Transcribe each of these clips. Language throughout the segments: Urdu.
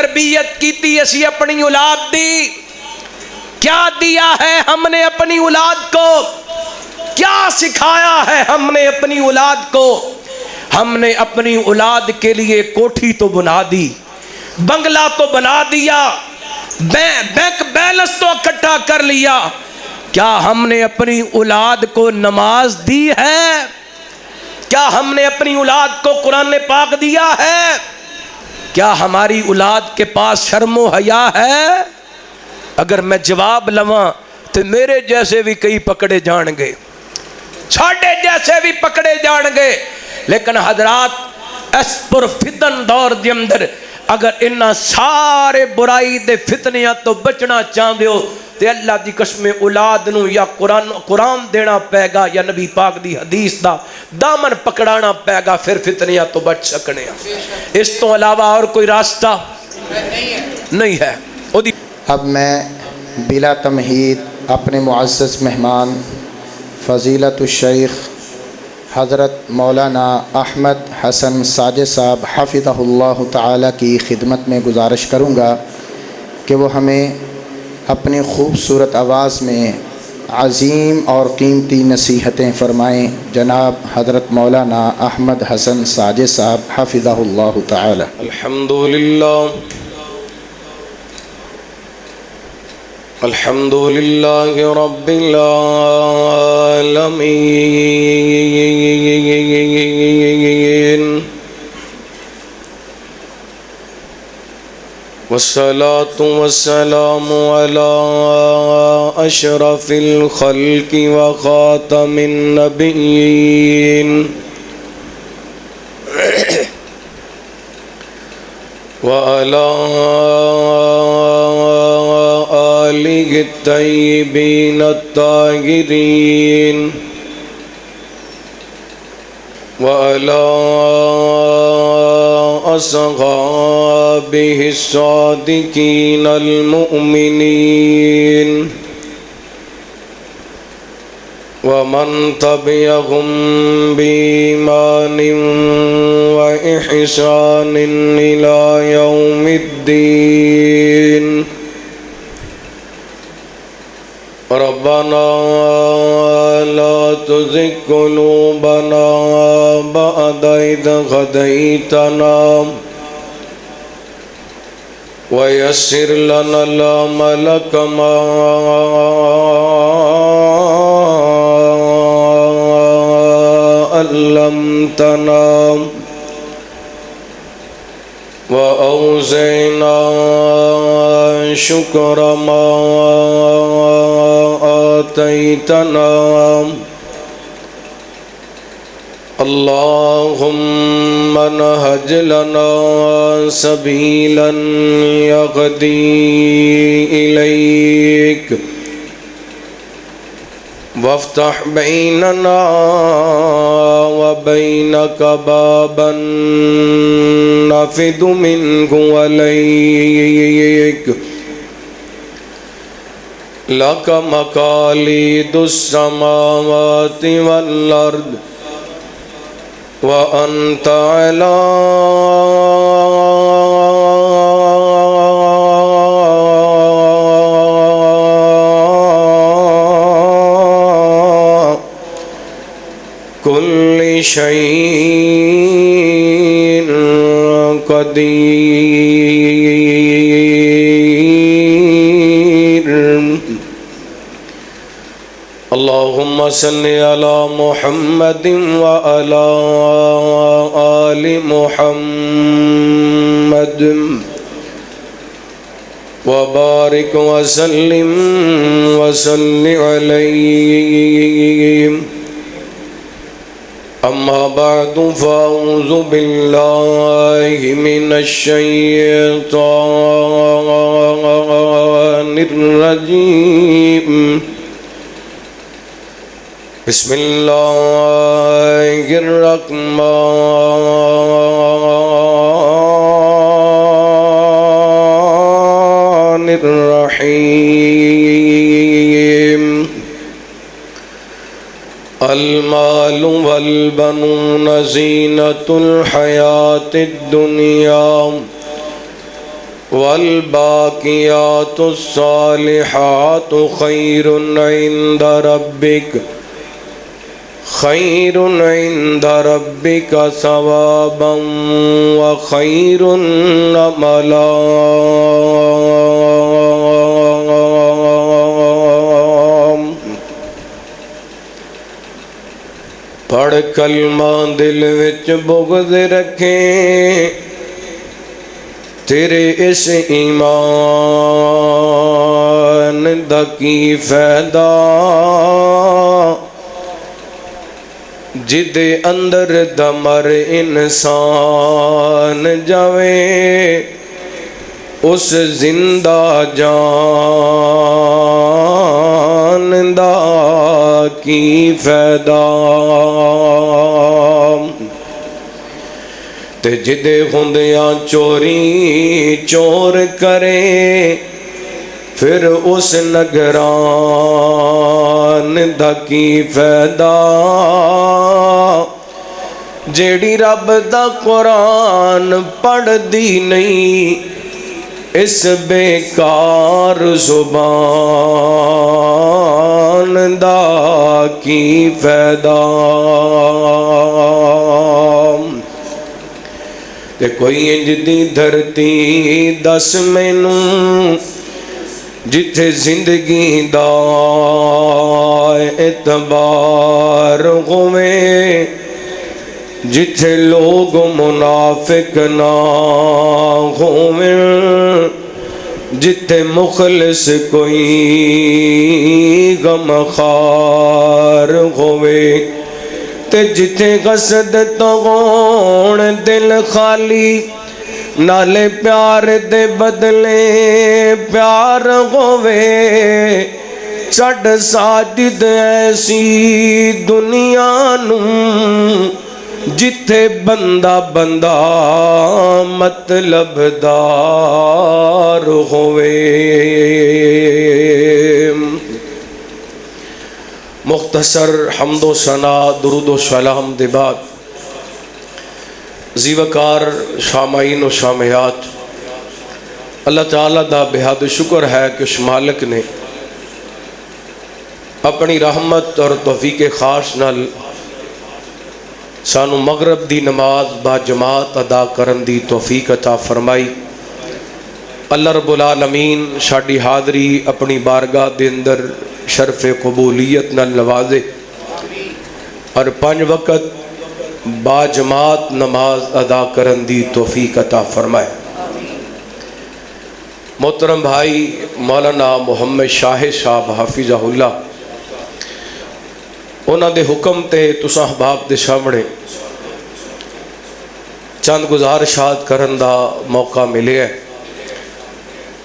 تربیت کیتی اسی اپنی اولاد دی؟ کیا دیا ہے ہم نے اپنی اولاد کو؟ کیا سکھایا ہے ہم نے اپنی اولاد کو؟ ہم نے اپنی اولاد کے لیے کوٹھی تو بنا دی، بنگلہ تو بنا دیا، بینک بیلنس تو اکٹھا کر لیا، کیا ہم نے اپنی اولاد کو نماز دی ہے؟ کیا ہم نے اپنی اولاد کو قرآن پاک دیا ہے؟ کیا ہماری اولاد کے پاس شرم و حیا ہے؟ اگر میں جواب لواں تو میرے جیسے بھی کئی پکڑے جان گے، چھاڑے جیسے بھی پکڑے جان گے، لیکن حضرات اس پر فتن دور دے اندر اگر انہا سارے برائی دے فتنیاں تو بچنا چاہتے ہو تے اللہ دی قسم اولاد نو یا قرآن دینا پے گا یا نبی پاک دی حدیث دا دامن پکڑانا پے گا، پھر فتنیاں تو بچ سکنے ہیں۔ اس تو علاوہ اور کوئی راستہ نہیں ہے۔ اب میں بلا تمہید اپنے معزز مہمان فضیلت الشیخ حضرت مولانا احمد حسن ساجد صاحب حفظہ اللہ تعالی کی خدمت میں گزارش کروں گا کہ وہ ہمیں اپنی خوبصورت آواز میں عظیم اور قیمتی نصیحتیں فرمائیں۔ جناب حضرت مولانا احمد حسن ساجد صاحب حفظہ اللہ تعالی۔ الحمدللہ الحمدللہ رب العالمین والصلاة والسلام على أشرف الخلق وخاتم النبيين وعلى آله الطيبين الطاهرين وعلى أصحابه الصادقين المؤمنين ومن تبعهم بإيمان وإحسان إلى يوم الدين ربنا لا تزغ قلوبنا بعد إذ هديتنا ويسر لنا العمل كما علمتنا وأوزعنا شكر ما آتيتنا اللهم نهج لنا سبيلا يهدي إليك وافتح بيننا وبينك بابا نفد منه وليك لك مقاليد السماوات والأرض وأنت على كل شيء قدير اللهم صل على محمد وعلى آل محمد وبارك وسلم عليه أما بعد فأعوذ بالله من الشيطان الرجيم بسم الله الرحمن الرحيم المال والبنون زينة الحياة الدنيا والباقیات الصالحات خیر عند ربک ثوابا وخیر املا۔ پڑھ کلمہ دل وچ بغض رکھیں، تیرے اس ایمان دا کی فائدہ، جدے اندر دمر انسان جاوے، اس زندہ جان دا کی فائدہ۔ تے جدے ہوندیاں چوری چور کرے، پھر اس نگران دا کی فائدہ، جیڑی رب دا قرآن پڑھ دی نہیں، اس بیکار زبان دا کی فائدہ۔ تے کوئی انج دی دھرتی دس مینوں، جتھے زندگی دا اعتبار ہوئے، جتھے لوگ منافق نہ ہوئے، جتھے مخلص کوئی غمخوار ہوئے، تے جتھے قصد تغون دل خالی، نالے پیار دے بدلے پیار ہوئے، چھڈ ساجد ایسی دنیا نوں، جتھے بندہ بندہ مطلب دار ہوئے۔ مختصر حمد و ثنا درود و سلام دے بعد زیوکار شامعین و شامعات، اللہ تعالیٰ دا بہاد شکر ہے کہ اس مالک نے اپنی رحمت اور توفیق خاص نال سانو مغرب دی نماز با جماعت ادا کرن دی توفیق عطا فرمائی۔ اللہ رب العالمین ساڈی حاضری اپنی بارگاہ دے اندر شرف قبولیت نال نوازے، اور 5 وقت با جماعت نماز ادا کرن دی توفیق عطا فرمائے۔ محترم بھائی مولانا محمد شاہ صاحب حافظہ اللہ، انہاں دے حکم تے تساں احباب دے سامنے چند گزارشات کرن دا موقع ملے ہے۔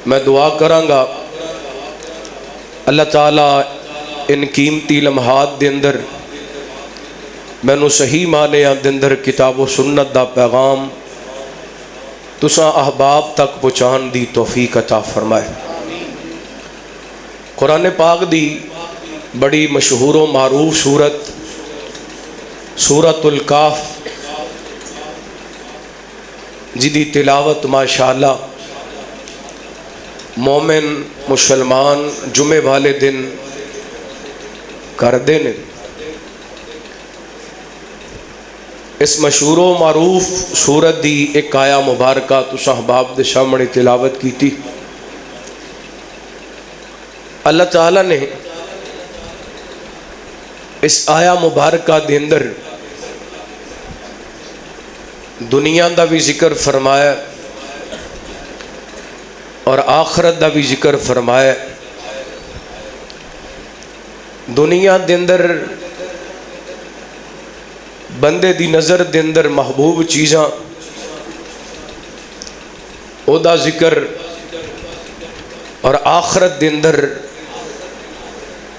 میں دعا کراں گا اللہ تعالیٰ ان قیمتی لمحات دے اندر مینوں صحیح معنی دے اندر کتاب و سنت دا پیغام تساں احباب تک پہنچان دی توفیق عطا فرمائے۔ قرآن پاک دی بڑی مشہور و معروف سورت سورۃ الکہف، جدی تلاوت ماشاءاللہ مومن مسلمان جمعے والے دن کردے نے۔ اس مشہور و معروف سورت دی ایک آیا مبارکہ تساں احباب دے سامنے تلاوت کی تھی۔ اللہ تعالیٰ نے اس آیا مبارکہ دے اندر دنیا دا بھی ذکر فرمایا اور آخرت دا بھی ذکر فرمایا۔ دنیا دے اندر بندے دی نظر دے اندر محبوب چیزاں او دا ذکر، اور آخرت دے اندر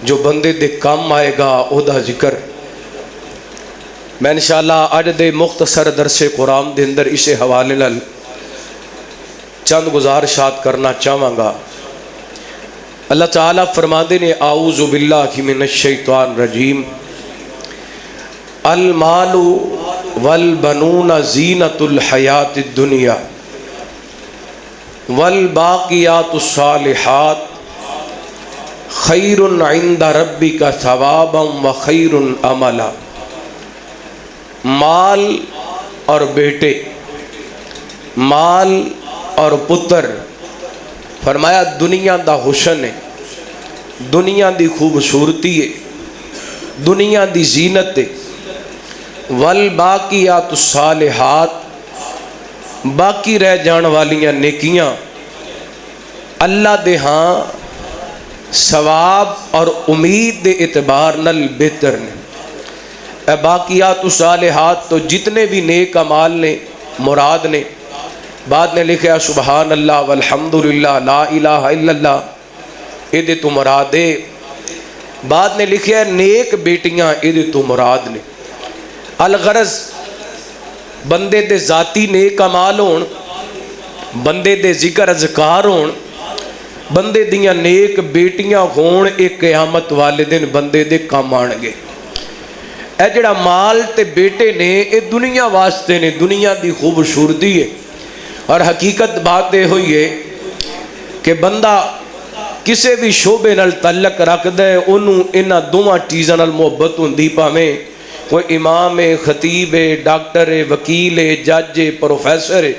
جو بندے دے کام آئے گا او دا ذکر۔ میں انشاءاللہ اج دے مختصر درس قرآن دے اندر اسے حوالے نال چند گزارشات کرنا چاہواں گا۔ اللہ تعالیٰ فرماندے نے اعوذ باللہ من الشیطان الرجیم، المال والبنون زینۃ الحیات الدنیا والباقیات الصالحات خیر عند ربک ثوابا وخیر عملا. مال اور بیٹے، مال اور پتر، فرمایا دنیا دا حسن ہے، دنیا دی خوبصورتی ہے، دنیا دی زینت ہے. والباقیات الصالحات، باقی رہ جان والیاں نیکیاں اللہ دے ہاں ثواب اور امید دے اعتبار نل بہتر نے. اے باقیات الصالحات تو جتنے بھی نیک اعمال نے مراد نے. بعد نے لکھا سبحان اللہ والحمدللہ لا الہ الا اللہ، یہ تو مراد ہے. بعد نے لکھا نیک بیٹیاں یہ تو مراد نے. الغرض بندے دے ذاتی نیک اعمال ہون، بندے دے ذکر اذکار ہون، بندے دیاں نیک بیٹیاں ہون، ایک قیامت والے دن بندے دے کام آن گے. اے جڑا مال تے بیٹے نے اے دنیا واسطے نے، دنیا دی خوبصورتی ہے. اور حقیقت بات یہ ہوئی ہے کہ بندہ کسے بھی شعبے نال تعلق رکھ دے انہوں انہاں دوواں چیزاں نال محبت ہوندی، پاویں کوئی امام ہے، خطیب ہے، ڈاکٹر ہے، وکیل ہے، جج ہے، پروفیسر ہے،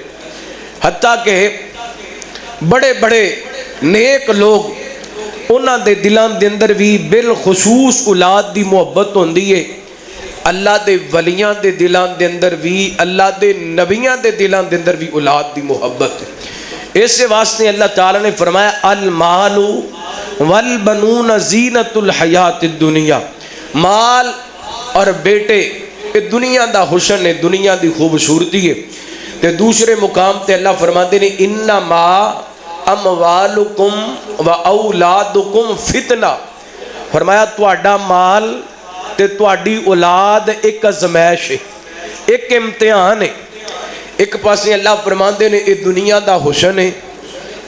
حتیٰ کہ بڑے بڑے نیک لوگ انہاں دے دلاں دے اندر بھی بالخصوص اولاد دی محبت ہوندی ہے. اللہ دے ولیاں دے دلاں دے اندر بھی، اللہ دے نبیاں دے دلاں دے اندر بھی اولاد دی محبت ہے. اس واسطے اللہ تعالیٰ نے فرمایا المال والبنون زینت الحیات الدنیا، مال اور بیٹے یہ دنیا دا حسن ہے، دنیا دی خوبصورتی ہے. تے دوسرے مقام تے اللہ فرماتے ہیں انما اموالکم و اولادکم فتنہ. فرمایا تواڈا مال تے تواڈی اولاد ایک آزمائش ہے، ایک امتحان ہے. ایک پاسے اللہ فرماندے نے یہ دنیا دا حسن ہے،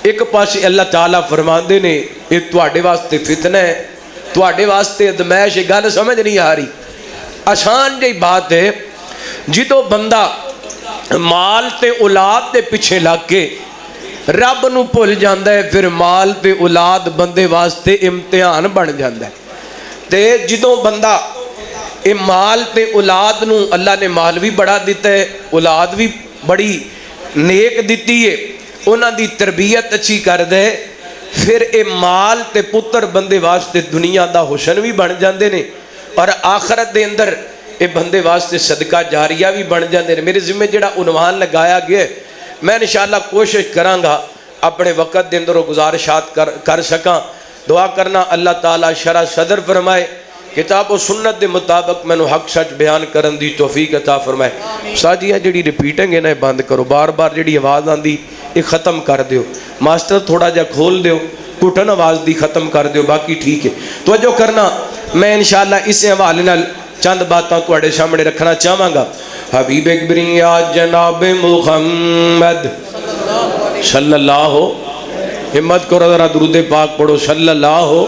ایک پاسے اللہ تعالیٰ فرماندے نے یہ تواڈے واسطے فتنہ ہے، تواڈے واسطے آزمائش ہے. گل سمجھ نہیں آ رہی؟ آسان جی بات ہے. جدو بندہ مال تے اولاد دے پیچھے لگ کے رب نو بھول جاندا ہے، پھر مال تے اولاد بندے واسطے امتحان بن جاندا ہے. تے جدو بندہ اے مال تے اولاد نو، اللہ نے مال بھی بڑا دیتا ہے، اولاد بھی بڑی نیک دیتی ہے، انہاں دی تربیت اچھی کر دے، پھر اے مال تے پتر بندے واسطے دنیا دا حسن بھی بن جاندے نے، اور آخرت دے اندر اے بندے واسطے صدقہ جاریہ بھی بن جاندے نے. میرے ذمہ جڑا عنوان لگایا گیا ہے، میں انشاءاللہ کوشش کرانگا اپنے وقت دے اندر گزارشات کر سکاں. دعا کرنا اللہ تعالیٰ شرح صدر فرمائے، کتاب و سنت دے مطابق میں نو حق سچ بیان کرن دی توفیق عطا فرمائے. ساجیاں جڑی ریپیٹنگ ہے نا بند کرو، بار بار جڑی آواز آندی یہ ختم کر دیو. ماسٹر تھوڑا جا کھول دیو، گھٹن آواز دی ختم کر دیو، باقی ٹھیک ہے. توجہ کرنا، میں انشاءاللہ اس حوالے نال چند باتاں تواڈے سامنے رکھنا چاہواں گا. حبیب اکبریہ جناب محمد صلی اللہ ہو، ہمت کرو ذرا درود پاک پڑھو صلی اللہ ہو.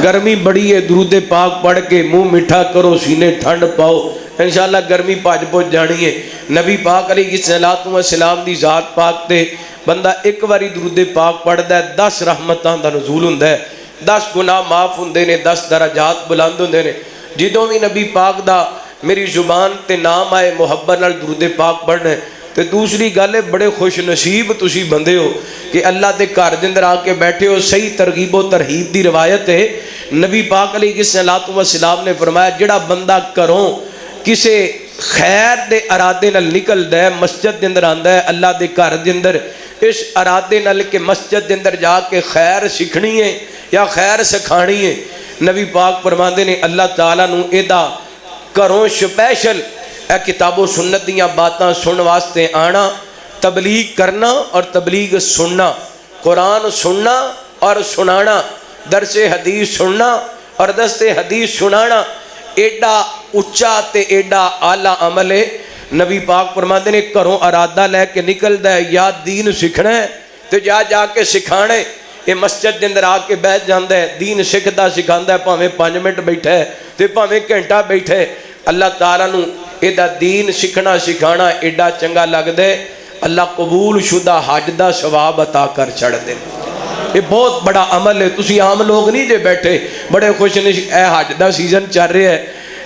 گرمی بڑی ہے، درود پاک پڑھ کے منہ میٹھا کرو، سینے ٹھنڈ پاؤ، انشاءاللہ گرمی پاج پہنچ جانی ہے. نبی پاک علیہ السلام دی ذات پاک تے بندہ ایک واری درود پاک پڑھدا ہے 10 رحمتاں دا نزول ہوندا ہے، 10 گناہ معاف ہوندے نے، 10 درجات بلند ہوندے نے. جدوں بھی نبی پاک دا میری زبان تے نام آئے محبت نال درود پاک پڑھنا ہے. تے دوسری گل ہے بڑے خوش نصیب تسی بندے ہو کہ اللہ دے گھر دے اندر آ کے بیٹھے ہو. صحیح ترغیب و ترہیب دی روایت ہے، نبی پاک علیہ السلام نے فرمایا جڑا بندہ گھروں کسے خیر دے ارادے نال نکل دے، مسجد دے اندر آندا ہے اللہ دے گھر دے اندر اس ارادے نال کہ مسجد دے اندر جا کے خیر سکھنی ہے یا خیر سکھانی ہے، نبی پاک فرماندے نے اللہ تعالیٰ نو ایدا گھروں سپیشل اے کتاب و سنت دیاں باتاں سن واسطے آنا، تبلیغ کرنا اور تبلیغ سننا، قرآن سننا اور سنانا، درس حدیث سننا اور درس حدیث سنانا ایڈا اچا تے ایڈا اعلیٰ عمل ہے. نبی پاک فرماندے نے گھروں ارادہ لے کے نکلدا ہے یا دین سکھنا ہے تو جا کے سکھانا ہے. یہ مسجد دے اندر آ کے بیٹھ جاندا ہے، دین سکھدا سکھاندا ہے، بھاویں 5 منٹ بیٹھا ہے تے بھاویں گھنٹہ بیٹھا ہے. اللہ تعالیٰ نو ایڈا دین سکھنا سکھانا ایڈا چنگا لگدا ہے. اللہ قبول شدہ حج دا ثواب عطا کر چھڑ دے. یہ بہت بڑا عمل ہے. تسی عام لوگ نہیں جے بیٹھے بڑے خوش نشی اے حج دا سیزن چل رہا ہے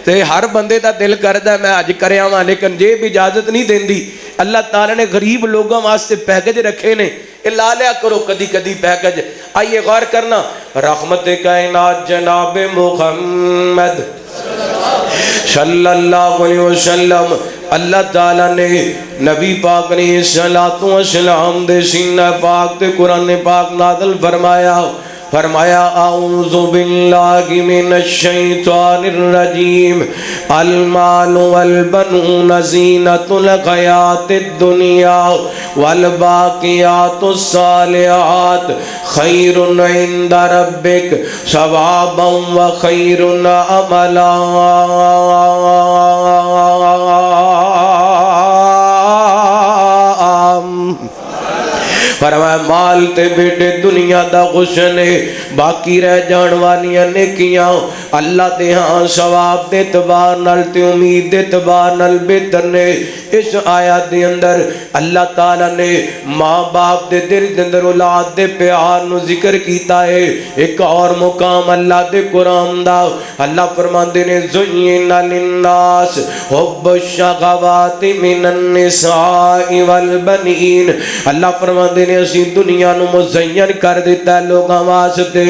تے ہر بندے دا دل کردا ہے میں حج کریا ہاں, لیکن جیب اجازت نہیں دیندی. اللہ تعالیٰ نے غریب لوگوں واسطے پیکج رکھے نے, یہ لا لیا کرو کدی کدی پیکج. آئیے غور کرنا, رحمت کائنات جناب محمد صلی اللہ علیہ وسلم, اللہ تعالیٰ نے نبی پاک علیہ السلام دے سینہ پاک تے قرآن پاک نازل فرمایا اعوذ باللہ من الشیطان الرجیم المال والبنون زینۃ الحیاۃ الدنیا والباقیات الصالحات خیر عند ربک ثوابا وخیر عملا. فرمایا مال تے بیٹے دنیا دا غشن ہے, باقی رہ جان والیاں نیکیاں اللہ دے ہاں ثواب دے اعتبار نال تے امید دے اعتبار نال بہتر نے. اس آیات دے اندر اللہ تعالیٰ نے ماں باپ دے دل دے اندر اولاد دے پیار نو ذکر کیتا ہے. ایک اور مقام اللہ دے قرآن دا اللہ فرماندے نے زین للناس حب الشہوات من النساء والبنین. اللہ فرماندے نے اسی دنیا نو مزین کر دیتا ہے لوگاں واسطے,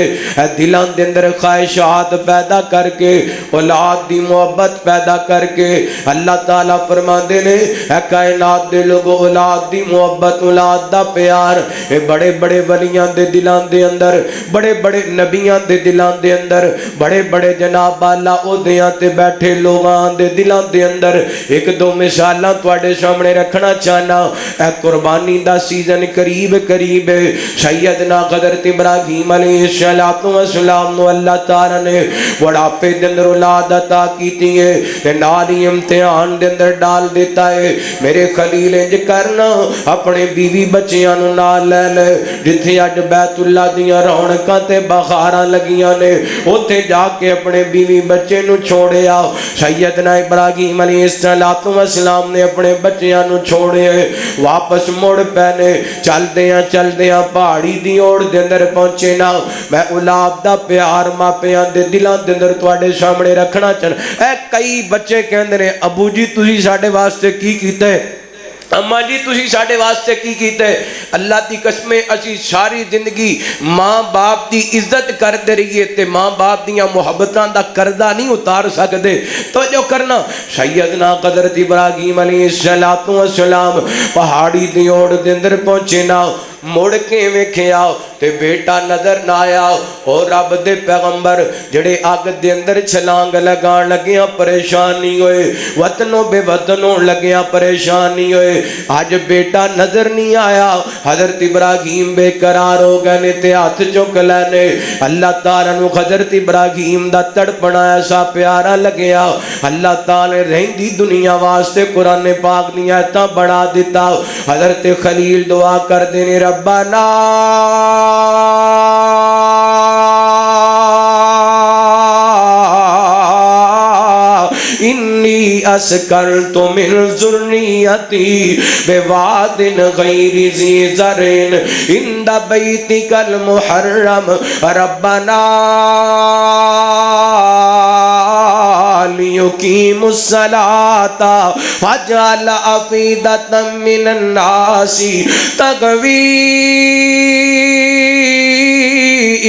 دلاں دے اندر خواہشات پیدا کر کے اولاد دی محبت پیدا کر کے. اللہ تعالیٰ فرماندے نے اے کائنات دے لوگو اولاد دی محبت اولاد دا پیار اے بڑے بڑے ولیاں دے دلاں دے اندر, بڑے بڑے نبیاں دے دلاں دے اندر, بڑے بڑے جناب اللہ عہدیاں تے بیٹھے لوگاں دے دلاں دے اندر ایک دو مثالاں تواڈے سامنے رکھنا چاہنا. اے قربانی دا سیزن قریب ہے. سیدنا حضرت ابراہیم علیہ السلام نو اللہ تعالیٰ نے بڑھاپے دے اندر اولاد عطا کیتی ہے تے نال ہی امتحان دے اندر ڈال دیتا ہے. میرے خلیل انج کرنا اپنے بیوی بچیاں نو نال لے لے, جتھے اج بیت اللہ دیاں رونقاں تے بہاراں لگیاں نے اوتھے جا کے اپنے بیوی بچے نو چھوڑے آ. سیدنا ابراہیم علیہ السلام نے اپنے بچیاں نو چھوڑے واپس مڑ پینے چل دیاں پہاڑی دی اوڑ دے اندر پہنچے نا. میں اولاد دا پیار ماپیاں دے دلاں دے اندر تواڈے سامنے رکھنا چاہنا. اے کئی بچے کہندے نے ابو جی تسی ساڈے واسطے کی کیتا ہے, اما جی تسی ساڈے واسطے کی کیتا ہے. اللہ دی قسم اسی ساری زندگی ماں باپ دی عزت کرتے رہیے تے ماں باپ دیاں محبتاں دا قرضہ نہیں اتار سکدے. توجہ کرنا, سیدنا حضرت ابراہیم علیہ السلام پہاڑی دی اوڑ دے اندر پہنچے نا, مڑ کے ویکھیا تے بیٹا نظر نہ آیا. اور رب دے پیغمبر جڑے اگ دے اندر چھلانگ لگان لگیاں پریشان نہیں ہوئے, وطنوں بے وطنوں لگیاں پریشان نہیں ہوئے. آج بیٹا نظر نہیں آیا, حضرت ابراہیم بے قرار ہو گئے نے تے ہاتھ چک لینے. اللہ تعالیٰ نو حضرت ابراہیم دا تڑپنا ایسا پیارا لگیا. اللہ تعالیٰ نے رہندی دنیا واسطے قرآن پاک دی آیتاں بڑھا دیتا. حضرت خلیل دعا کر دینے ربنا انی اسکنت من ذریتی بواد غیر ذی زرع عند بیتک المحرم ربنا لیقیموا الصلاة فاجعل افئدة من الناس تغوی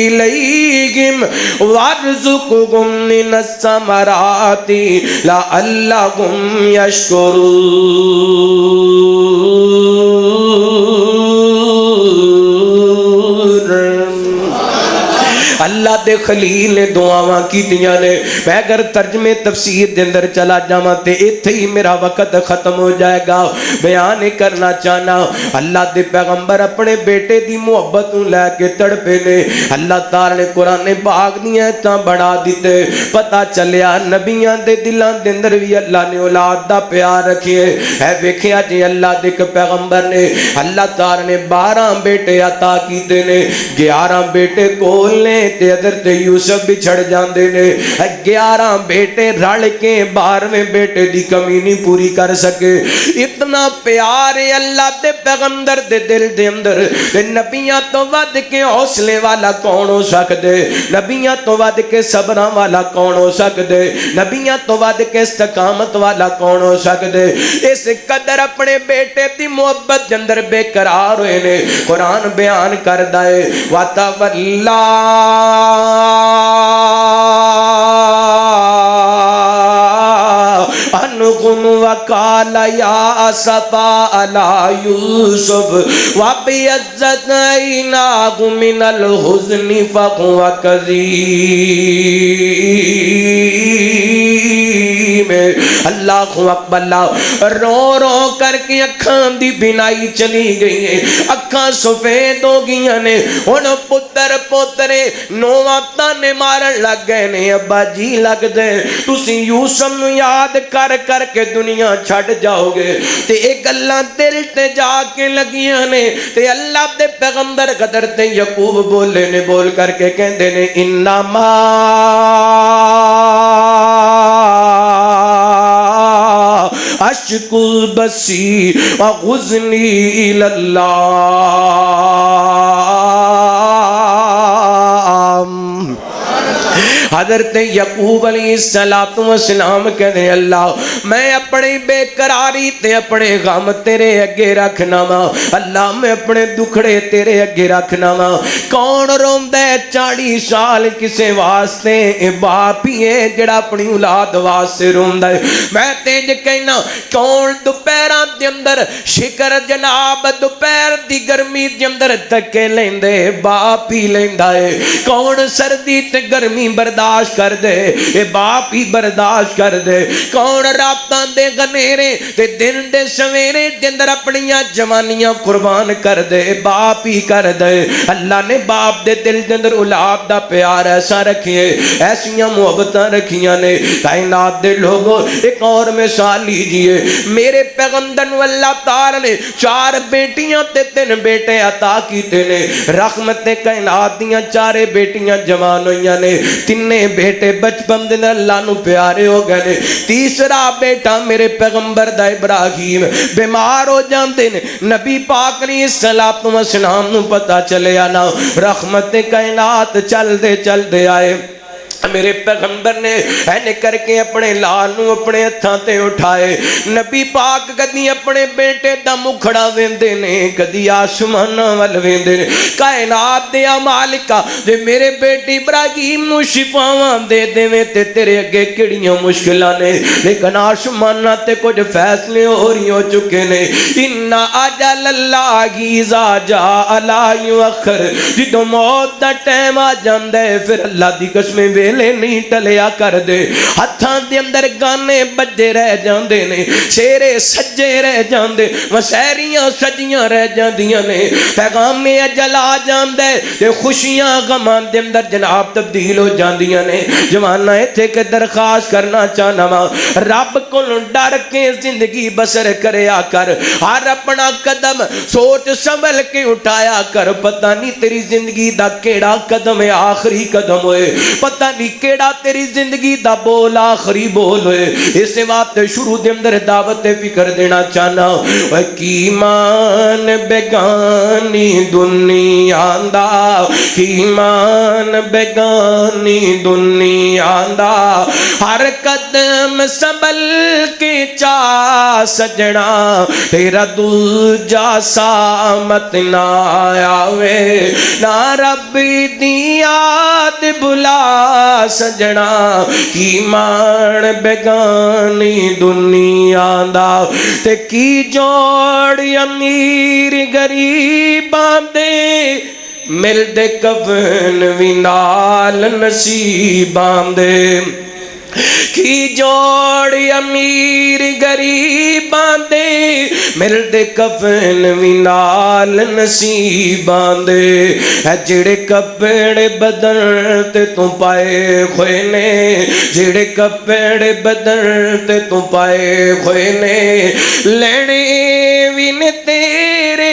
الیہم وارزقہم من الثمرات لعلہم یشکرون. اللہ دے خلیل نے دعاواں کیتیاں نے. میں اگر ترجمے تفسیر دے اندر چلا جاواں تے ایتھے ہی میرا وقت ختم ہو جائے گا. بیان کرنا چاہنا اللہ دے پیغمبر اپنے بیٹے دی محبت لے کے تڑپے نے. اللہ تعالی نے قرآن پاک دی آیتاں بڑھا دیتے. پتہ چلیا نبیاں دے دلاں دے اندر بھی اللہ نے اولاد دا پیار رکھے. اے ویکھیا جی اللہ دے پیغمبر نے اللہ تعالی نے 12 بیٹے عطا کیتے نے. 11 بیٹے کول نے تے حضرت یوسف بھی چھڑ جاندے نے 11 بیٹے رل کے 12ویں بیٹے دی کمی نہیں پوری کر سکے اتنا پیار ہے اللہ دے پیغمبر دے دل دے اندر تے نبیاں تو ود کے حوصلے والا کون ہو سکدے نبیاں تو ود کے صبراں والا کون ہو سکدے نبیاں تو ود کے استقامت والا کون ہو سکدے اس قدر اپنے بیٹے دی محبت دے اندر بے قرار ہوئے نے قرآن بیان کردا ہے وَتَوَلَّا عنہم وقال یا اسفا علی یوسف وابیضت عیناہ من الحزن فهو کظیم اللہ اکبر اللہ رو رو کر کے اکھاں دی بینائی چلی گئی ہے اکھاں سفید ہو گئی نے ہن پتر پوترے نواں تانے مارن لگ گئے نے ابا جی لگ دے تسی یوسف نو یاد کر کر کے دنیا چھڑ جاؤ گے تے ایک اللہ دل تے جا کے لگیاں نے تے اللہ دے پیغمبر قدر تے یعقوب بولے نے بول کر کے کہندے نے انما اشکو بسی وغزنی الاللہ حضرت یعقوب علیہ السلام کہنے اللہ میں اپنی بے قراری تے اپنے غم تیرے اگے رکھنا وا اللہ میں اپنے دکھڑے تیرے اگے رکھنا وا کون روندہ ہے 40 سال کسے واسطے اے باپ ہی ہے جڑا اپنی اولاد واسطے روندہ ہے میں تینج کہنا کون دوپہراں دے اندر شکر جناب دوپہر دی گرمی دے اندر تکے لیندے باپ ہی لیندا ہے کون سردی تے گرمی برداشت کر دے اے باپ ہی برداشت کر دے کون راتاں دے گنیرے تے دن دے سویرے دے اندر اپنیاں جوانیاں قربان کر دے باپ ہی کر دے اللہ نے باپ دے دل دے اندر اولاد دا پیار ایسا رکھیے ایسیاں محبتاں رکھیاں نے کائنات دے لوگوں ایک اور مثال لیجئے میرے پیغمبر اللہ تعالی نے 4 بیٹیاں تے 3 بیٹے عطا کیتے نے رحمت کائنات دیاں 4 بیٹیاں جوان ہوئیاں نے 3 بیٹے بچپن دن اللہ نو پیارے ہو گئے نے تیسرا بیٹا میرے پیغمبر دا ابراہیم بیمار ہو جاندے نے نبی پاک علیہ السلام نو پتہ چلے آنا رحمت کائنات چل دے آئے میرے پیغمبر نے اینے کر کے اپنے لال نو اپنے ہتھاں تے اٹھائے نبی پاک کدی اپنے بیٹے دا مکھڑا ویندے نے کدی آسمان ول ویندے نے کائنات دے مالکا جے میرے بیٹی ابراہیم نو شفاواں دے دیویں تے تیرے اگے کیڑیاں مشکلاں نے لیکن آسمان تے کچھ فیصلے ہو رہی ہو چکے نے ان اجل اللہ اذا جاء لا یؤخر جدوں موت دا ٹائم آ جاندا ہے پھر اللہ دی قسمیں ویلے نہیں ٹلیا کر دے ہتھاں دے اندر گانے بجے رہ جاندے نے شیرے سجے رہ جاندے وسیریاں سجیاں رہ جاندیاں نے پیغام اجل آ جاندے تے خوشیاں غماں دے اندر جناب تبدیل ہو جاندیاں نے جواناں ایتھے کہ درخواست کرنا چاہنا وا رب کول ڈر کے زندگی بسر کریا کر ہر اپنا قدم سوچ سنبھل کے اٹھایا کر پتہ نہیں تیری زندگی دا کیڑا قدم ہے آخری قدم ہوئے پتہ نہیں کیڑا تیری زندگی دا بول آخری بول ہوئے اس بات شروع دے اندر دعوت فکر دینا چاہنا کیمان بیگانی دنیا دا کیمان بیگانی دنیا دا ہر قدم سنبھل کے چاہ سجنا تیرا دوجا سامت نہ آوے نہ رب دی یاد بلا سجنا کیمان بیگانی دنیا دا تے کی جوڑ امیر غریباں دے مل دے کفن وی نال نصیباں دے کی جوڑ امیر غریباں دے مل دے کفن وی نال نصیباں دے اے جڑے کپڑے بدن تے تو پائے ہوئے نے جڑے کپڑے بدن تے تو پائے ہوئے نے لینے وی نے تیرے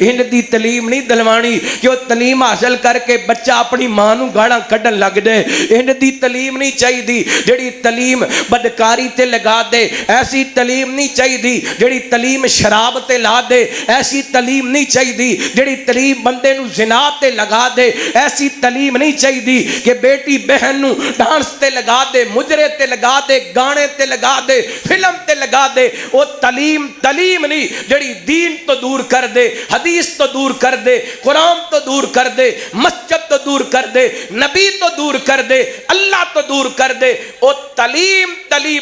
ان دی تعلیم نہیں دلوانی کہ وہ تعلیم حاصل کر کے بچہ اپنی ماں نو گاڑاں کڈن لگ جائے. ان دی تعلیم نہیں چاہیے جڑی تعلیم بدکاری تے لگا دے. ایسی تعلیم نہیں چاہیے جڑی تعلیم شراب تے لا دے. ایسی تعلیم نہیں چاہیے جڑی تعلیم بندے نو زنا تے لگا دے. ایسی تعلیم نہیں چاہیے کہ بیٹی بہن نو ڈانس تے لگا دے, مجرے تے لگا دے, گانے تے لگا دے, فلم تے لگا دے. وہ تعلیم نہیں جڑی دین تو دور کر دے, حدیث تو دور کر دے, قرآن تو دور کر دے, مسجد تو دور کر دے, نبی تو دور کر دے, اللہ تو دور کر دے. وہ تعلیم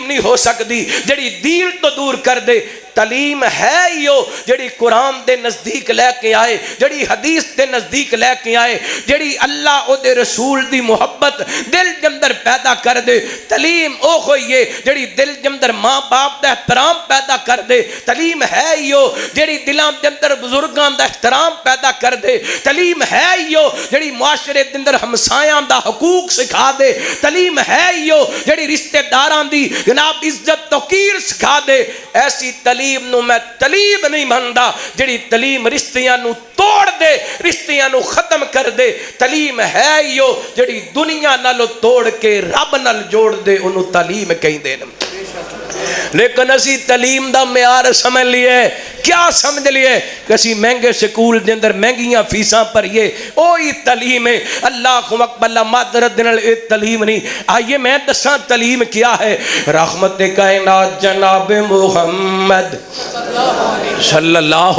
نہیں ہو سکتی جڑی دین تو دور کر دے. تعلیم ہے ہی وہ جڑی قرآن دے نزدیک لے کے آئے, جڑی حدیث دے نزدیک لے کے آئے, جڑی اللہ او دے رسول دی محبت دل جمدر پیدا کر دے. تعلیم او ہوئی ہے جڑی دل جمدر ماں باپ دا احترام پیدا کر دے. تعلیم ہے ہی وہ جڑی دلاں جمدر بزرگاں دا احترام پیدا کر دے. تعلیم ہے ہی وہ جڑی معاشرے دے اندر ہمسایاں دا حقوق سکھا دے. تعلیم ہے ہی وہ جڑی رشتہ داراں دی جناب عزت توقیر سکھا دے. ایسی تعلیم نو میں تعلیم نہیں ماندا جڑی تعلیم رشتیاں نو توڑ دے, رشتیاں نو ختم کر دے. تعلیم ہے ہی وہ جڑی دنیا نالو توڑ کے رب نال جوڑ دے, انہوں تعلیم کہندے نے. لیکن اسی تعلیم دا معیار سمجھ لیے, کیا سمجھ لیے کہ اسی مہنگے سکول دے اندر مہنگیاں فیساں پڑھیے اوہی تعلیم ہے. اللہ اکبر معذرت دنال اے تعلیم نہیں. آئیے میں دساں تعلیم کیا ہے. رحمت کائنات جناب محمد صلی اللہ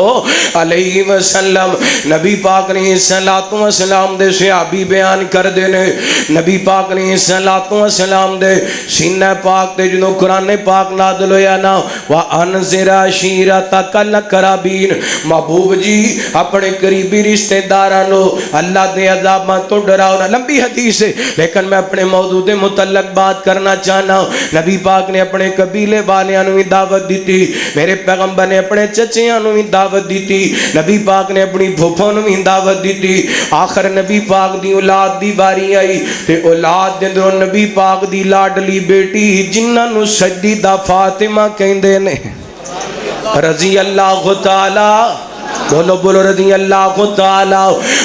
علیہ وسلم نبی پاک نے صلوات و سلام دے صحابی بیان کر دینے. نبی پاک نے صلوات و سلام دے سینہ پاک تے جنہوں قرآن پاک نازل ہویا نا وَأَنذِرْ عَشِيرَتَكَ الْأَقْرَبِينَ. محبوب جی اپنے قریبی رشتہ دارانو اللہ دے عذاباں تو ڈراؤ نا. لمبی حدیث ہے لیکن میں اپنے موضوع دے متعلق بات کرنا چاہنا ہوں. نبی پاک نے اپنے قبیلے والیاں نو دعوت دیتی, میرے پیغمبر نے اپنے چچیاں نو دعوت دیتی, نبی پاک نے اپنی پھوپھوں نو دعوت دیتی. آخر نبی پاک دی اولاد دی باری آئی تے اولاد دے اندروں نبی پاک دی لاڈلی بیٹی جنہاں نو سیدہ فاطمہ کہندے نے رضی اللہ تعالی, بولو بولو رضی اللہ تعالی,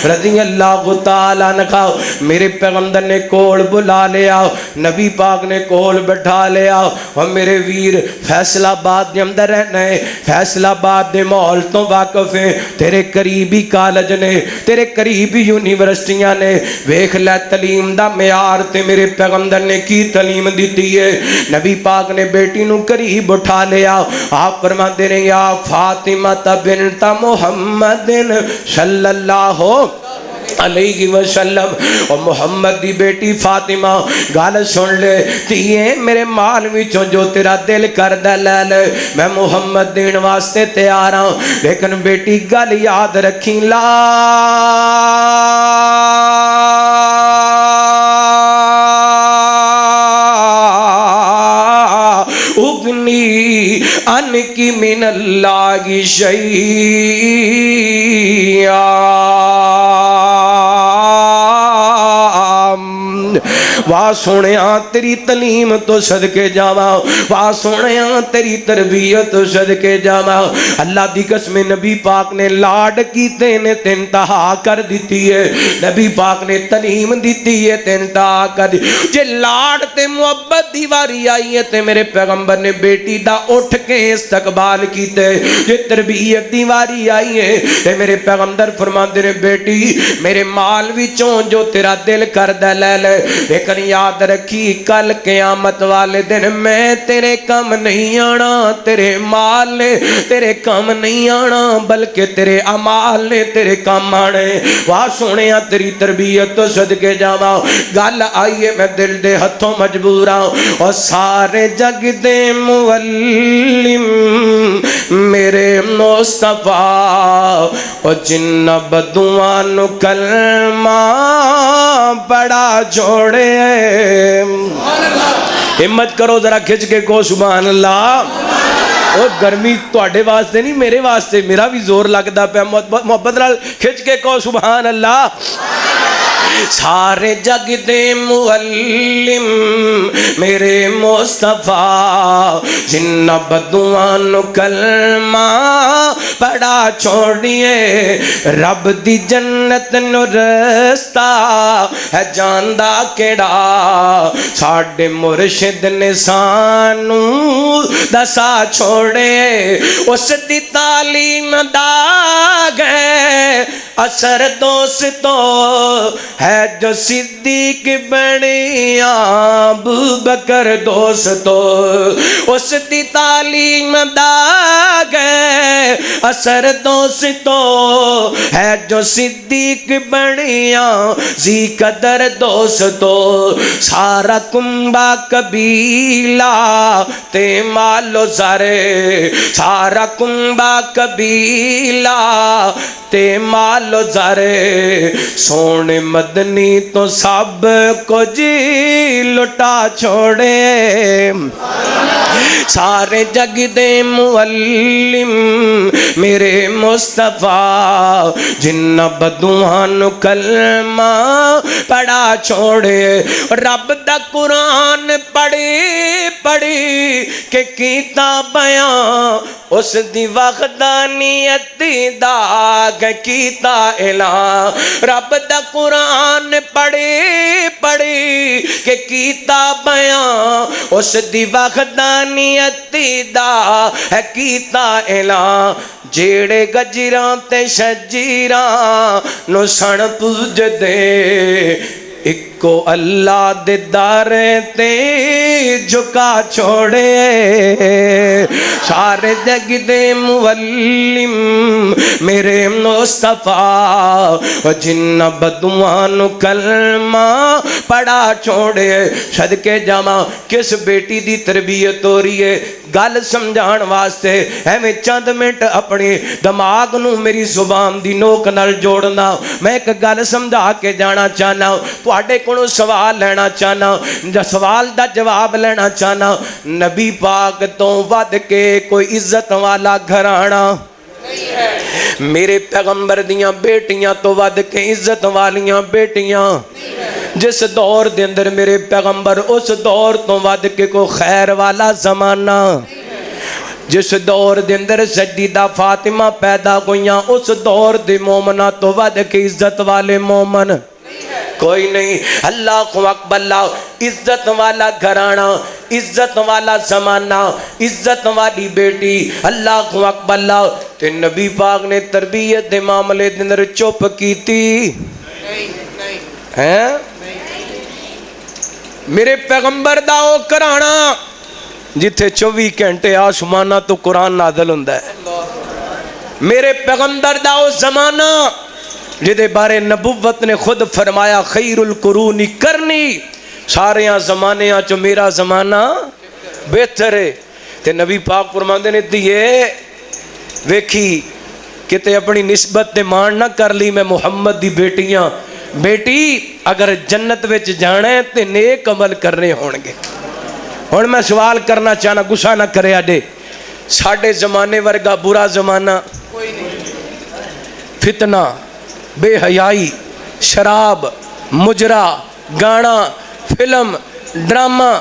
رضی اللہ تعالی نکھاؤ. میرے پیغمبر نے کول بلا لیا, نبی پاک نے کول بٹھا لیا. اور میرے ویر فیصل آباد دے اندر رہنا ہے, فیصل آباد دے ماحول تو واقف ہیں, تیرے قریبی کالج نے, تیرے قریبی یونیورسٹیاں نے. ویکھ لے تعلیم دا معیار تے میرے پیغمبر نے کی تعلیم دیتی ہے. نبی پاک نے بیٹی نو قریب اٹھا لیا. آپ فرماتے ہیں یا فاطمہ بنت محمد صلی اللہ علیہ وسلم. اور محمد دی بیٹی فاطمہ گال سن لے تیئے میرے مال وچوں جو تیرا دل کردہ لے لے, میں محمد دین واسطے تیار ہوں. لیکن بیٹی گل یاد رکھیں لا اغنی ان کی من اللہ شیئا. واہ سونیا تیری تعلیم تو صدقے جاواں, واہ سونیا تیری تربیت تو صدقے جاواں. اللہ دی قسم نبی پاک نے لاڈ کیتے نے تے انتہا کر دیتی ہے. نبی پاک نے تعلیم دیتی ہے تے انتہا کر دی. جے لاڈ تے محبت دی واری آئی ہے تے میرے پیغمبر نے بیٹی دا اٹھ کے استقبال کیتے. جے تربیت دی واری آئی ہے تے میرے پیغمبر فرماندے نے بیٹی میرے مال وچوں جو تیرا دل کردہ لے لے, لیکن یاد رکھی کل قیامت والے دن میں تیرے کم نہیں آنا, تیرے مال نے تیرے کم نہیں آنا بلکہ تیرے اعمال نے تیرے کم آنے. واہ سونیا تیری تربیت تو صدقے جاواں. گل آئیے میں دل دے ہتھوں مجبور ہوں. اور سارے جگ دے معلم میرے مصطفیٰ اور جن بدواں نو کلمہ بڑا جوڑے. ہمت کرو ذرا کھچ کے کو سبحان اللہ. اور گرمی تواڈے واسطے نہیں میرے واسطے, میرا بھی زور لگدا پیا. محبت نال کھچ کے کو سبحان اللہ. سارے جگ دے معلم میرے مصطفیٰ جنہ بدوان نو کلمہ پڑھا چھوڑیے رب دی جنت نو رستہ ہے جاندہ کیڑا ساڑھے مرشد نے سانو دسا چھوڑے اس دی تعلیم دا گئے اثر دوستو ہے جو صدیق بنی ابو بکر دوستو اس دی تعلیم دا گئے اثر دوستو ہے جو صدیق بنی زی قدر دوستو سارا کنبہ قبیلہ تے مالو زارے سارا کنبہ قبیلہ تے مالو زارے سونے مدنی تو سب کو جی لٹا چھوڑے سارے جگ دے معلم میرے مصطفیٰ جنہ بدوان کلمہ پڑھا چھوڑے رب دا قرآن پڑھی کہ کیتا بیان اس دی وحدانیت دا کیتا اعلان رب دا قرآن پڑھی کہ کیتا بیان اس دی وحدانیت دا کیتا اعلان جیڑے گجراں تے شجیراں نو سن پوج دے اکو اللہ دے دارے تے جھکا چھوڑے سارے جگ دے معلم میرے مصطفیٰ جنہ بدوان کلمہ پڑھا چھوڑے صدقے جامع کس بیٹی دی تربیت ہو رہی ہے گل سمجھان واسطے میں چند منٹ اپنی دماغ نو میری زبان دی نوک نال جوڑنا میں ایک گل سمجھا کے جانا چاہنا تواڈے کولوں سوال لینا چاہنا سوال دا جواب لینا چاہنا نبی پاک تو ود کے کوئی عزت والا گھرانا میرے پیغمبر دیاں بیٹیاں تو ود کے عزت والیاں بیٹیاں جس دور دے اندر میرے پیغمبر اس دور تو ود کے کو خیر والا زمانہ جس دور دے اندر سیدہ فاطمہ پیدا ہوئیاں اس دور دے مومنہ تو ود کے عزت والے مومن کوئی نہیں اللہ اکبر اللہ عزت والا گھرانا عزت والا زمانہ عزت والی بیٹی اللہ اکبر اللہ تے نبی پاک نے تربیت دے معاملے دے اندر چپ کیتی ہیں میرے پیغمبر دا او کرانا جتھے 24 گھنٹے آسمانہ تو قرآن نازل ہوندا ہے میرے پیغمبر دا او زمانہ جدے بارے نبوت نے خود فرمایا خیر القرون کرنی ساریاں زمانیاں چو میرا زمانہ بہتر ہے تے نبی پاک فرماندے نے دیئے ویکھی کہ تے اپنی نسبت تے مان نہ کر لی میں محمد دی بیٹیاں بیٹی اگر جنت وچ جانا ہے تے نیک عمل کرنے ہونگے اور میں سوال کرنا چاہنا گسا نہ کرے آڈے ساڑھے زمانے ورگا برا زمانہ فتنہ بے حیائی شراب مجرا گانا فلم ڈرامہ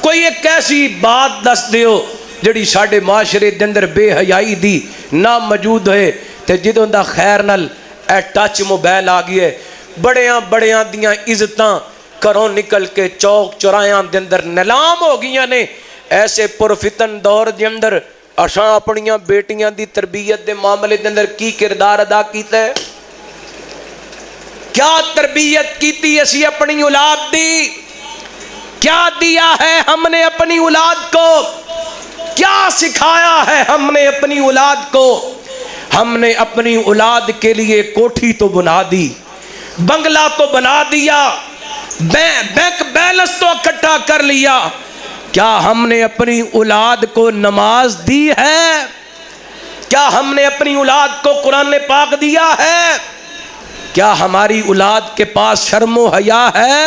کوئی ایک ایسی بات دس دیو جڑی ساڑھے معاشرے دے اندر بے حیائی دی نہ موجود ہے تے جدوں دا خیر نال اے ٹچ موبائل آ گئی ہے بڑیاں دیاں عزتاں کروں نکل کے چوک چورایاں دے اندر نیلام ہو گئیاں نے ایسے پرفتن دور دے اندر اساں اپنیاں بیٹیاں دی تربیت دے معاملے دے اندر کی کردار ادا کیتا ہے کیا تربیت کیتی اسی اپنی اولاد دی کیا دیا ہے ہم نے اپنی اولاد کو کیا سکھایا ہے ہم نے اپنی اولاد کو ہم نے اپنی اولاد کے لیے کوٹھی تو بنا دی بنگلہ تو بنا دیا بینک بیلنس تو اکٹھا کر لیا کیا ہم نے اپنی اولاد کو نماز دی ہے کیا ہم نے اپنی اولاد کو قرآن پاک دیا ہے کیا ہماری اولاد کے پاس شرم و حیا ہے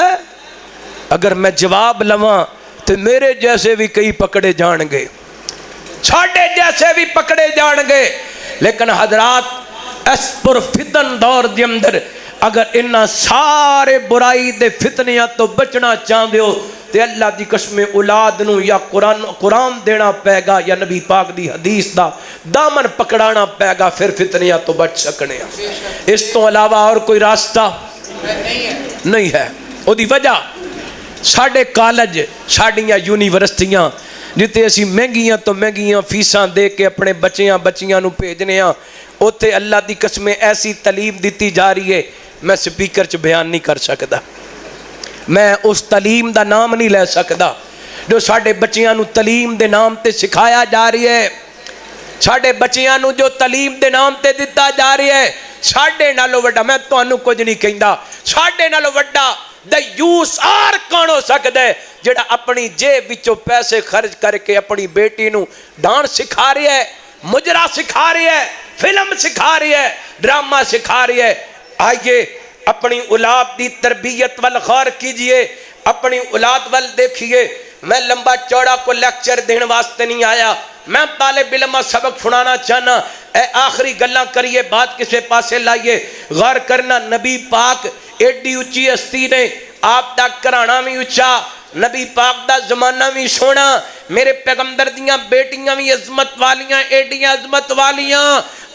اگر میں جواب لواں تو میرے جیسے بھی کئی پکڑے جان گے چھاڑے جیسے بھی پکڑے جان گے لیکن حضرات اس پر فتن دور دے اندر اگر انہاں سارے برائی دے فتنیاں تو بچنا چاہتے ہو تے اللہ دی قسم اولاد نو یا قرآن دینا پے گا یا نبی پاک دی حدیث دا دامن پکڑانا پے گا، پھر فتنیاں تو بچ سکنے ہیں۔ اس تو علاوہ اور کوئی راستہ نہیں ہے۔ او دی وجہ ساڑھے کالج ساڑھیاں یونیورسٹیاں جتے اسی مہنگیاں تو مہنگیاں فیساں دے کے اپنے بچیاں نو بھیجنے ہیں، اوتے اللہ دی قسم ایسی تعلیم دیتی جا رہی ہے میں سپیکر چ بیان نہیں کر سکتا، میں اس تعلیم دا نام نہیں لے سکتا جو ساڑھے بچیاں نو تعلیم دے نام تے سکھایا جا رہی ہے، ساڑھے بچیاں نو جو تعلیم دے نام تے دیتا جا رہی ہے، ساڑھے نالو وڈا میں تو انو کچھ نہیں کہندا، ساڑھے نالو وڈا دیوس آر کون ہو سکتا ہے جڑا اپنی جیب وچوں پیسے خرچ کر کے اپنی بیٹی نو ڈانس سکھا رہی ہے، مجرا سکھا رہی ہے، فلم سکھا رہی ہے، ڈرامہ سکھا رہی ہے۔ آئیے اپنی اولاد دی تربیت وال غور کیجئے، اپنی اولاد وال دیکھئے۔ میں لمبا چوڑا کو لیکچر دین واسطے نہیں آیا، میں طالب علم سبق سنانا چاہنا، اے آخری گلاں کریے، بات کسے پاسے لائیے، غور کرنا۔ نبی پاک ایڈی اچھی ہستی نے، آپ دا کرانا بھی اچھا، نبی پاک دا زمانہ بھی سونا، میرے پیغمبر دیاں بیٹیاں بھی عظمت والیاں، ایڈیاں عظمت والیاں،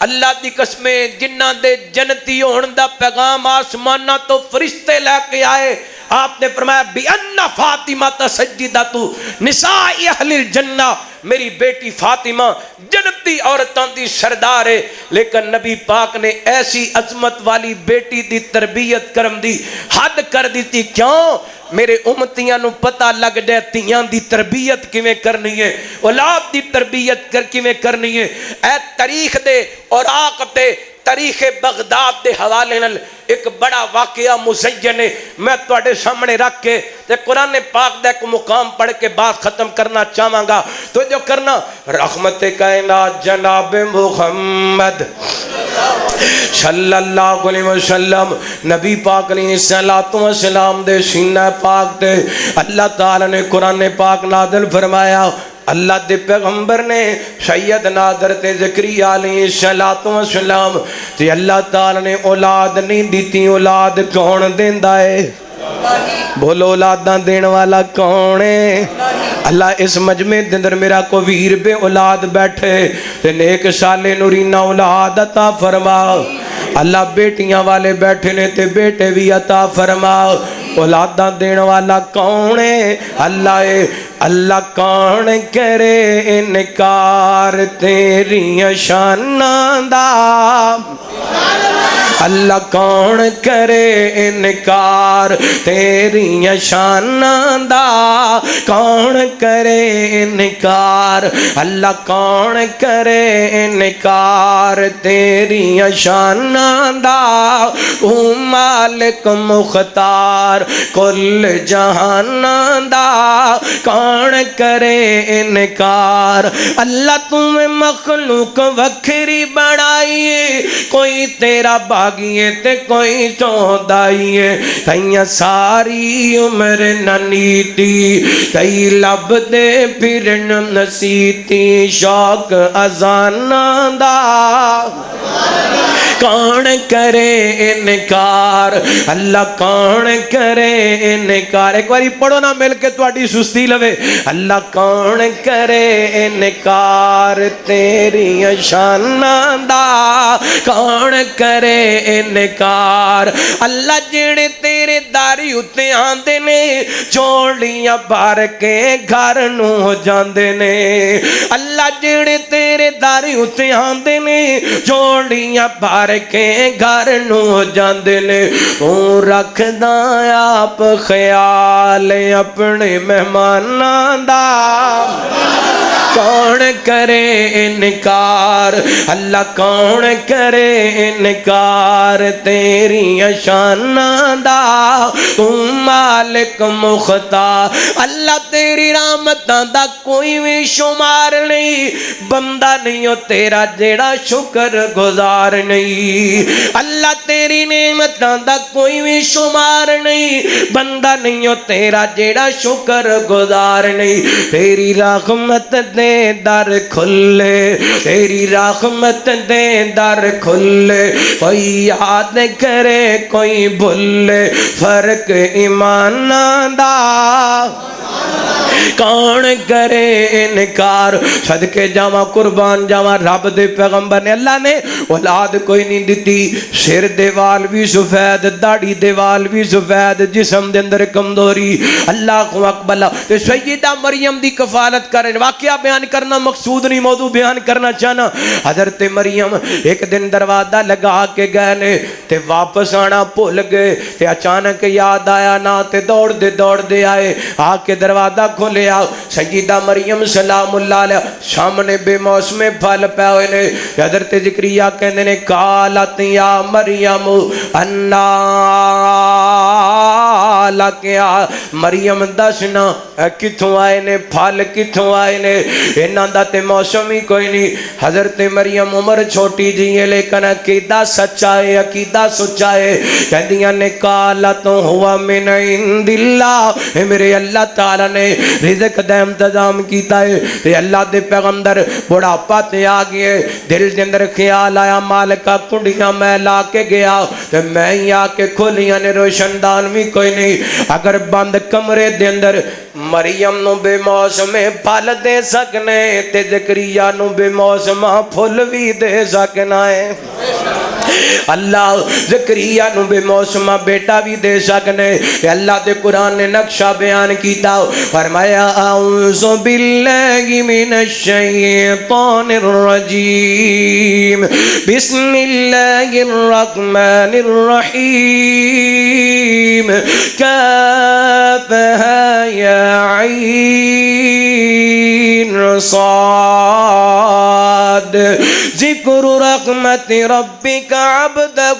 اللہ دی قسمیں جنہ دے جنتی ہون دا پیغام آسمانہ تو فرشتے لے کے آئے۔ آپ نے فرمایا بِأَنَّ فاطمہ سجدۃ نساء اہل الجنہ، میری بیٹی فاطمہ جنتی عورتاں دی سردار ہے، لیکن نبی پاک نے ایسی عظمت والی بیٹی دی تربیت کرم دی حد کر دی تھی۔ کیوں؟ میرے امتیاں نو پتہ لگ جائے تیاں دی تربیت کیویں کرنی ہے، اولاد دی تربیت کیویں کرنی ہے۔ اے تاریخ دے اوراق تے تاریخ بغداد دے حوالے نال ایک بڑا واقعہ مزین ہے، میں تواڈے سامنے رکھ کے تے قرآن پاک دا ایک مقام پڑھ کے بات ختم کرنا چاہاں گا۔ تو جو کرنا رحمت کائنات جناب محمد صلی اللہ علیہ وسلم، نبی پاک علیہ السلام دے سینہ پاک تے اللہ تعالی نے قرآن پاک نازل فرمایا۔ اللہ دے پیغمبر نے سیدنا حضرت زکریا علیہ السلام تے اللہ تعالی نے اولاد نہیں دیتی، اولاد کون دیندا ہے؟ بولو اولاداں دین والا کون ہے؟ اللہ اس مجمع دے اندر میرا کو ویر بے اولاد بیٹھے تے نیک صالح نورینہ اولاد عطا فرما۔ اللہ بیٹیاں والے بیٹھے نے تے بیٹے بھی عطا فرما۔ اولاداں دین والا کون ہے؟ اللہ ہے۔ اللہ کون کرے انکار تیری شاناں دا، اللہ کون کرے انکار تیری شاناں دا، کون کرے انکار، اللہ کون کرے انکار تیری شاناں دا، او مالک مختار کل جہاناں دا، کون کرے انکار۔ اللہ تمہیں مخلوق وکھری بڑھائیے، کوئی تیرا باغیے تے کوئی چودائیے، کئیاں ساری عمر ننیتی، کئی لب دے پھرن نسیتی، شوق ازانہ دا، کون کرے انکار، اللہ کون کرے انکار۔ ایک باری پڑھو نا مل کے تواڈی سستی لوے۔ اللہ کون کرے انکار تیری شاناں دا، کون کرے انکار۔ اللہ جڑے تیرے داری اتے آندے نے، چوڑیاں بھر کے گھر نو جاندے نے۔ اللہ جڑے تیرے داری اتے آندے نے، چوڑیاں بھر کے گھر نو جاندے نے۔ تو رکھدا آپ خیال اپنے مہماناں دا، کون کرے انکار، اللہ کون کرے انکار تیری شاناں دا، تو مالک مختار۔ اللہ تیری رحمتاں دا کوئی بھی شمار نہیں، بندہ نہیں ہو تیرا جیڑا شکر گزار نہیں۔ اللہ تیری نعمت نعمتاں دا کوئی بھی شمار نہیں، بندہ نہیں ہو تیرا جیڑا شکر گزار نہیں۔ تیری رحمت دے در کھلے، تیری رحمت دے در کھلے، کوئی یاد کرے کوئی بھولے، فرق ایمان دا کون کرے انکار۔ صدقے جاواں قربان جاواں رب دے پیغمبر نے، اللہ نے اولاد کوئی نہیں دیتی، سر دے وال بھی سفید، داڑھی دے وال بھی سفید، جسم دے اندر کمزوری، اللہ اکبر۔ تے سیدہ مریم دی کفالت کریں، واقعہ بیان کرنا مقصود نہیں، موضوع بیان کرنا چاہنا۔ حضرت مریم ایک دن دروازہ لگا کے گئے نے تے واپس آنا بھول گئے، تے اچانک یاد آیا نا تے دوڑ دے آئے، آ کے دروازہ کھولیا، سیدہ مریم سلام اللہ علیہ سامنے بے موسم پھل پہ ہوئے نے۔ حضرت زکریا کہنے نے قالت یا مریم انا لکیا، مریم دسنا کتھوں آئے نے، پھل کتھوں آئے نے، انہاں دا تے موسم ہی کوئی نہیں۔ حضرت مریم عمر چھوٹی جی ہے لیکن عقیدہ سچا ہے، عقیدہ سچا ہے، کہندیاں نے قالت ہوا من عند اللہ، میرے اللہ تعالیٰ نے رزق دا انتظام کیتا ہے۔ تے اللہ دے پیغمبر بڑھاپا تے آ گئے، دل دے اندر خیال آیا مالکا کنڈیاں میں لا کے گیا تے میں ہی آ کے کھولیاں نے، روشن دان بھی کوئی نہیں، اگر بند کمرے دے اندر مریم نو بے موسم پھل دے سکنے تے زکریا نو بے موسم پھل بھی دے سکنا ہے۔ اللہ زکریا نو بے موسمہ بیٹا بھی دے سکنے۔ اللہ دے قرآن نے نقشہ بیان کیتا، فرمایا اعوذ باللہ من الشیطان الرجیم بسم اللہ الرحمن الرحیم کافہا یا عین صاد ذکر رحمت ربک عبدہ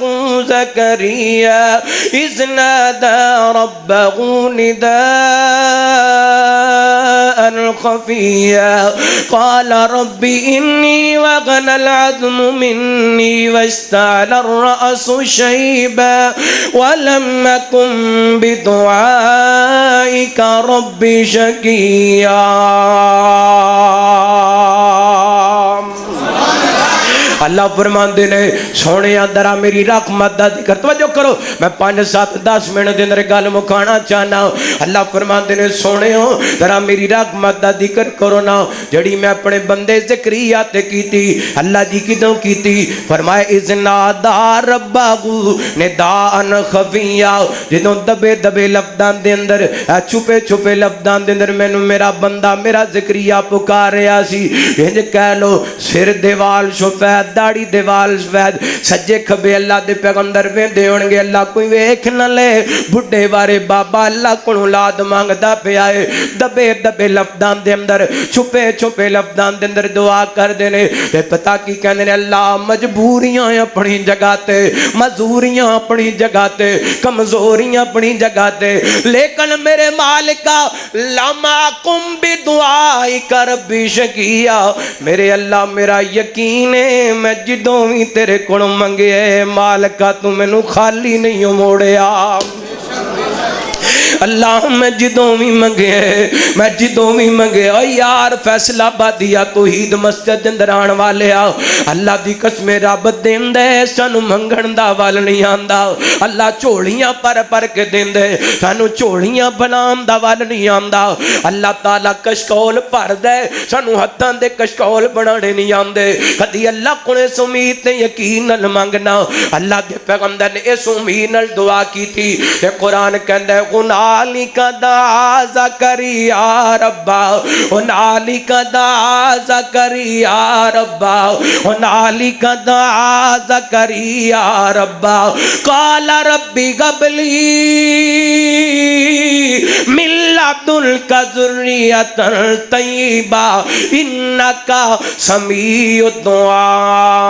زکریا اذ نادى ربه نداء خفيا قال رب إني وغنى العظم مني واشتعل الرأس شيبا ولم أكن بدعائك رب شقيا۔ اللہ فرماندے نے سونے درا میری رحمت دا ذکر، توجہ کرو میں 5-7-10 منٹ دے اندر گل مکانا چاہنا۔ اللہ فرماندے نے سونے درا میری رحمت دا ذکر کرو نا جڑی میں اپنے بندے زکریا تے کیتی۔ اللہ جی کدوں کیتی؟ فرمایا اذ نادا ربہ نداء خفیا، جدوں دبے دبے لفظاں دے اندر چھپے چھپے لفظاں دے اندر مینوں میرا بندہ میرا زکریا پکار رہا سی۔ انج کہہ لو سر دیوال سفید، داڑھی دیوال سفید، سجے کھبے اللہ دے پیغمبر ویندے ہون گے، اللہ کوئی ویکھ نہ لے، بڈھے بارے بابا اللہ کو اولاد مانگدا پیا ہے، دبے دبے لفظاں دے اندر چھپے چھپے لفظاں دے اندر دعا کر دے نے۔ تے پتہ کی کہندے نے اللہ مجبوریاں اپنی جگہ تے، معذوریاں اپنی جگہ تے، کمزوریاں اپنی جگہ تے، لیکن میرے مالکا لما کم بدعائک ربی شقیا، میرے اللہ میرا یقین ہے میں جدوں بھی تیرے کول منگے مالکا تو مینوں خالی نہیں موڑیا۔ اللہ میں جدوں بھی منگے او یار فیصلہ بادیا توحید مسجد اندر آن والے آؤ، اللہ دی قسم رب دیندے سانو منگن دا وال نہیں آندا، اللہ چوڑیاں پر کے دیندے سانو چوڑیاں بنام دا وال نہیں آندا، اللہ تعالیٰ کشکول پر دے سانو ہتھاں دے کشکول بنانے نہیں آندے، کدی اللہ کو اس امید نے یقین نال منگنا۔ اللہ دے پیغمبر نے اس امید نال دعا کی تھی کہ قرآن کہندا ہے هنالك دعا زكريا ربه هنالك دعا زكريا ربه هنالك دعا زكريا ربه قال رب هب لي من لدنك ذرية طيبة إنك سميع الدعاء۔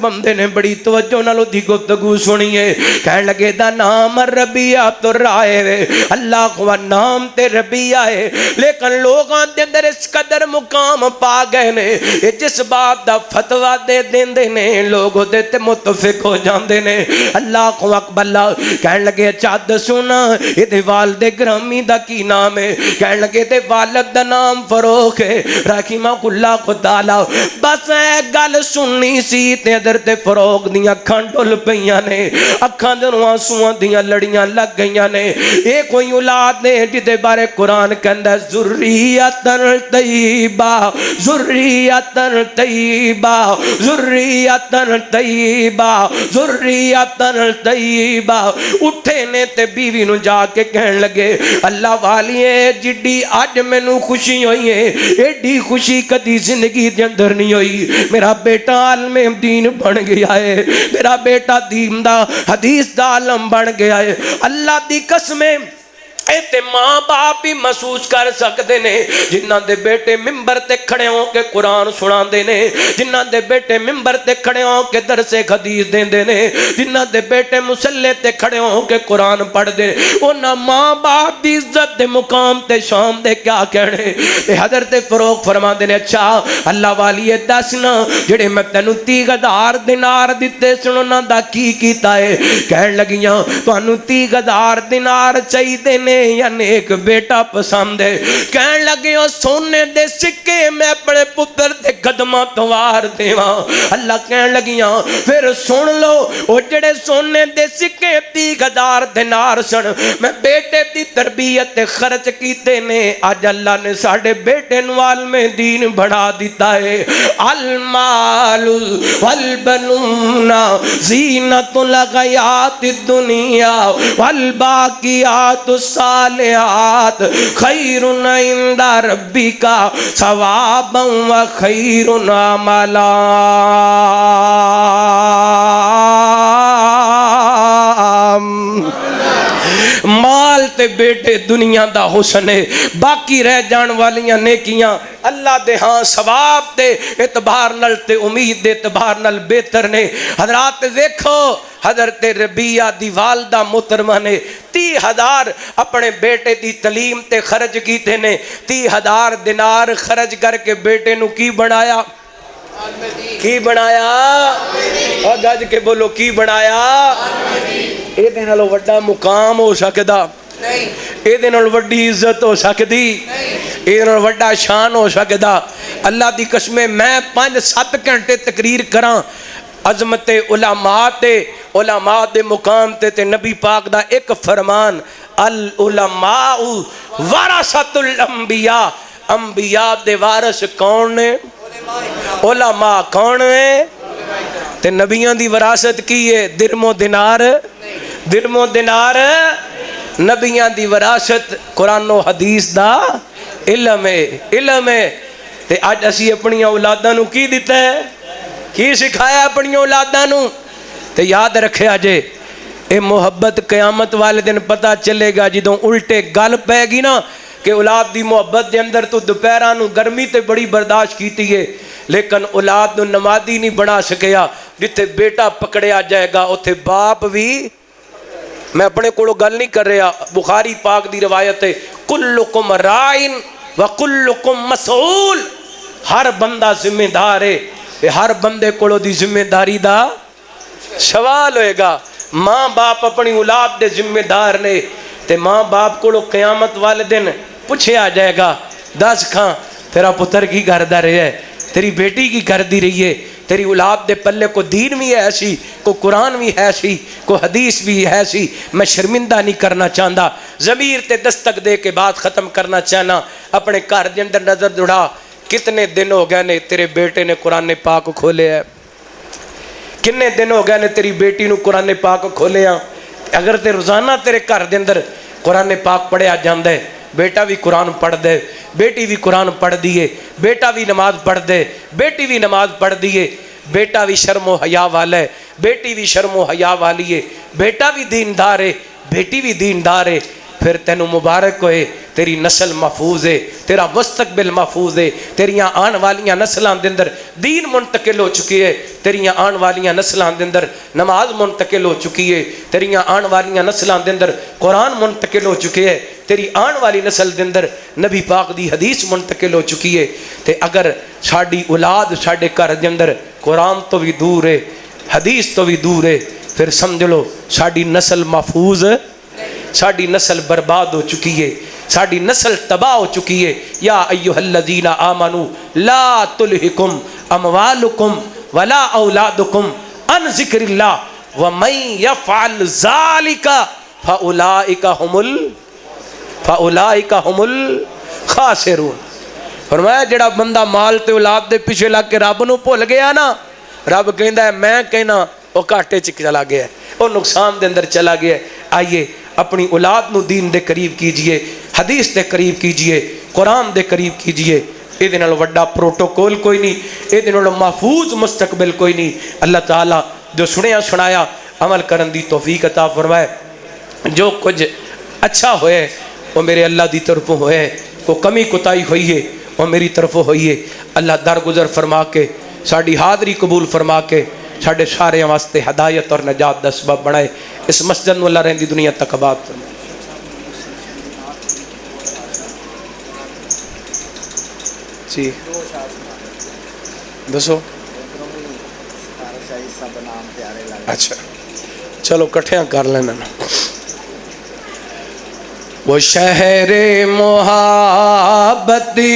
بندے نے بڑی توجہ نال دی گفتگو سنی ہے کہن لگے دا نام ربیہ تو رائے وے اللہ کو نام تے ربیہ ہے لیکن لوگاں دے اندر اس قدر مقام پا گئے نے جس بات دا فتوہ دے دیندے نے لوگ دے تے متفق ہو جاندے نے اللہ کو اکبر کہن لگے چاد سنا یہ دے والد گرامی دا کی نام ہے کہن لگے دے والد دا نام فروخ ہے رحمہ اللہ کو تعالی بس اے گل سننی سی تے ادھر تے فروغ دیاں اکھاں ڈل پیاں نے اکھاں دے آنسواں دیاں لڑیاں لگ گئیاں نے اے کوئی اولاد نے جدے بارے قرآن کہندا ذریۃ طیبہ ذریۃ طیبہ ذریۃ طیبہ ذریۃ طیبہ اٹھے نے تے بیوی نو جا کے کہن لگے اللہ والیے جڈی اج مینوں خوشی ہوئی ہے ایڈی خوشی کدی زندگی دے اندر نہیں ہوئی میرا بیٹا عالم دین بن گیا ہے میرا بیٹا دین دا حدیث دا عالم بن گیا ہے اللہ دی قسمیں تے ماں باپ بھی محسوس کر سکتے نے جنہاں دے بیٹے ممبر تے کھڑے ہوں کے قرآن سنا دے نے جنہاں دے بیٹے ممبر تے کھڑے ہوں کے درس حدیث دیں دے نے جنہاں دے بیٹے مسلح تے کھڑے ہوں کے قرآن پڑھ دے انہاں ماں باپ دی عزت دے مقام تے شام دے کیا کہنے حضرت فروغ فرما دے نے اچھا اللہ والی دسنا جڑے میں تینوں 30,000 دینار دیتے سننا دا کی کیتا ہے کہن لگیاں تانوں 30,000 دینار چاہیے نے یا نیک بیٹا پسند ہے کہن لگے سونے دے سکے میں اپنے پتر دے قدماں توار دیواں اللہ کہن لگیاں پھر سن لو او جڑے سونے دے سکے 30,000 دینار سن میں بیٹے دی تربیت تے خرچ کیتے نے آج اللہ نے ساڑھے بیٹے نوال میں دین بڑھا دیتا ہے المال والبنون زینت الغیات الدنیا والباقیات الصالحات خیر عند ربک ثوابا و خیر عملا مال تے بیٹے دنیا دا حسن ہے باقی رہ جان والیاں نیکیاں اللہ دے ہاں ثواب دے اعتبار نل تے امید دے اعتبار نل بہتر نے حضرات دیکھو حضرت ربیہ دی والدہ محترمہ نے 30,000 اپنے بیٹے دی تعلیم تے خرچ کیتے نے 30,000 دینار خرچ کر کے بیٹے نو کی بنایا کی بنایا اور گج کے بولو کی بنایا اے دے نالوں وڈا مقام ہو سکدا اے دے نال وڈی عزت ہو سکدی اے دے نال وڈا شان ہو سکدا اللہ دی قسمیں میں 5-7 گھنٹے تقریر کراں عظمت علماء دے مقام تے نبی پاک دا ایک فرمان العلماء ورثۃ الانبیاء انبیاء دے وارث کون نے علماء کون ہے تے نبیاں دی وراثت کی ہے درم و دینار نبیاں دی وراثت قرآن و حدیث دا علم ہے تے آج اسی اپنی اولاداں نو کی دیتا ہے کی سکھایا اپنی اولاداں نو تے یاد رکھے آجے اے محبت قیامت والے دن پتہ چلے گا جدوں الٹے گل پے گی نا کہ اولاد دی محبت دے اندر تو دوپہراں نو گرمی تے بڑی برداشت کیتی ہے لیکن اولاد نو نمازی نہیں بنا سکیا جتھے بیٹا پکڑیا جائے گا اتھے باپ بھی میں اپنے کوڑو گل نہیں کر رہا بخاری پاک دی روایت ہے کلکم رائن وکلکم مسئول ہر بندہ ذمہ دار ہے ہر بندے کوڑو دی ذمہ داری دا سوال ہوئے گا ماں باپ اپنی اولاد دے ذمہ دار نے تے ماں باپ کوڑو قیامت والے دن پوچھے آ جائے گا دس کھاں تیرا پتر کی کردہ رہے ہے تیری بیٹی کی کردی رہی ہے تیری اولاد دے پلے کو دین بھی ہے سی کو قرآن بھی ہے سی کو حدیث بھی ہے سی میں شرمندہ نہیں کرنا چاہتا ضمیر تے دستک دے کے بات ختم کرنا چاہنا اپنے گھر دے اندر نظر دوڑا کتنے دن ہو گئے نے تیرے بیٹے نے قرآن پاک کھولے ہے کتنے دن ہو گئے نے تیری بیٹی نو قرآن پاک کھولے ہیں اگر تے روزانہ تیرے گھر دے اندر قرآن پاک پڑھیا جاندا ہے بیٹا بھی قرآن پڑھ دے بیٹی بھی قرآن پڑھ دیے بیٹا بھی نماز پڑھ دے بیٹی بھی نماز پڑھ دیے بیٹا بھی شرم و حیا والا ہے بیٹی بھی شرم و حیا والی ہے بیٹا بھی دیندار ہے بیٹی بھی دیندار ہے پھر تینوں مبارک ہوئے، تیری نسل محفوظ ہے، تیرا مستقبل محفوظ ہے، تیریاں آن والیاں نسلاں دے اندر دین منتقل ہو چکی ہے، تیریاں آن والیاں نسلاں دے اندر نماز منتقل ہو چکی ہے، تیریاں آن والیاں نسلاں دے اندر قرآن منتقل ہو چکے ہے، تیری آن والی نسل دے اندر نبی پاک دی حدیث منتقل ہو چکی ہے۔ تے اگر ساڈی اولاد ساڈے گھر دے اندر قرآن تو بھی دور ہے، حدیث تو بھی دور ہے، پھر سمجھ لو ساڈی نسل محفوظ، ساڈی نسل برباد ہو چکی ہے، ساڈی نسل تباہ ہو چکی ہے۔ یا ایھا الذین آمنوا لا تلھکم اموالکم ولا اولادکم عن ذکر اللہ ومن یفعل ذلک فاولئک هم الخاسرون۔ فرمایا جڑا بندہ مال تے اولاد دے پیچھے لگ کے رب نو بھول گیا نا، رب کہندا ہے میں کہنا وہ گھاٹے چ چلا گیا ہے، وہ نقصان دے اندر چلا گیا ہے۔ آئیے اپنی اولاد نو دین دے قریب کیجئے، حدیث دے قریب کیجئے، قرآن دے قریب کیجئے۔ اے دے نال وڈا پروٹوکول کوئی نہیں، اے دے نال محفوظ مستقبل کوئی نہیں۔ اللہ تعالیٰ جو سنیا سنایا عمل کرن دی توفیق عطا فرمائے۔ جو کچھ اچھا ہوئے وہ میرے اللہ دی طرفوں ہوئے، کو کمی کوتاہی ہوئی ہے وہ میری طرفوں ہوئی ہے۔ اللہ درگزر فرما کے ساڑی حاضری قبول فرما کے ساڑے سارے واسطے ہدایت اور نجات دا سبب بنائے۔ اس مسجد میں اللہ رہندی دنیا تک آباد فرمائے۔ جی دسو، اچھا چلو کٹھیاں کر لینا۔ وہ شہر محبتی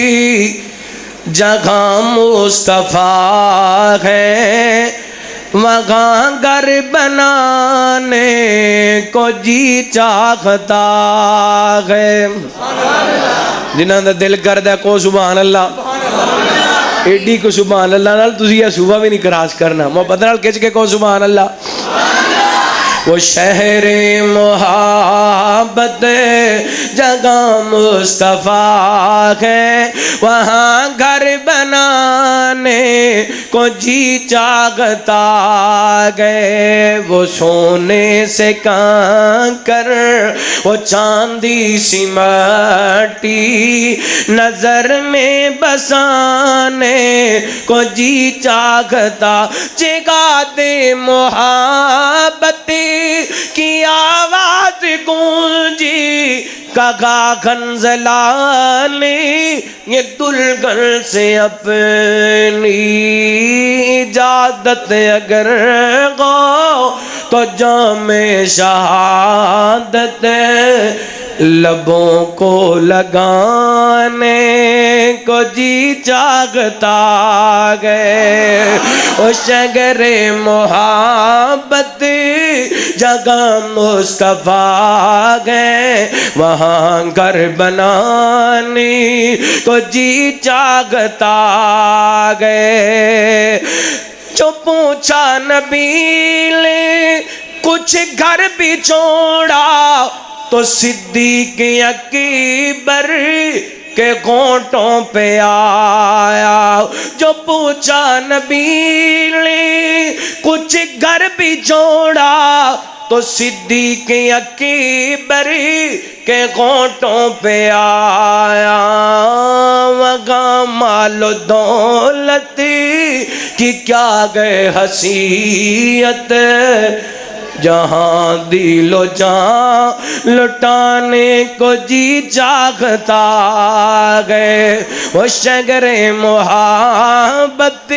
جگہ مصطفیٰ ہے، وہاں گھر بنانے کو جی چاہتا ہے۔ جنہاں دا دل کردہ کو سبحان اللہ، ایڈی کو سبحان اللہ نال تسی یہ صبح بھی نہیں کراس کرنا، محبت نال کھچ کے کو سبحان اللہ۔ وہ شہر محبت جگہ مصطفیٰ ہے، وہاں گھر بنانے کو جی چاہتا گئے۔ وہ سونے سے کانکر، وہ چاندی سی مٹی، نظر میں بسانے کو جی چاہتا۔ جگہ دے محبتی کی آواز گونجی، کگا گھنزلانے یہ دلگن سے اپنی اجازت اگر گو تو جام شہادت لبوں کو لگانے کو جی چاہتا گئے۔ وہ شگر محبت جگہ مصطفیٰ گئے، وہاں گھر بنانی کو جی چاہتا گئے۔ جو پوچھا نبی نے کچھ گھر بھی چھوڑا، تو صدیق اکبر کے گھونٹوں پہ آیا۔ جو پوچھا نبی نے کچھ گھر بھی چھوڑا، تو صدیق اکبر کے گھونٹوں پہ آیا۔ وہاں مال و دولت کی کیا گئے حیثیت، جہاں دل و جان لٹانے کو جی چاہتا گئے۔ وہ شگر محبت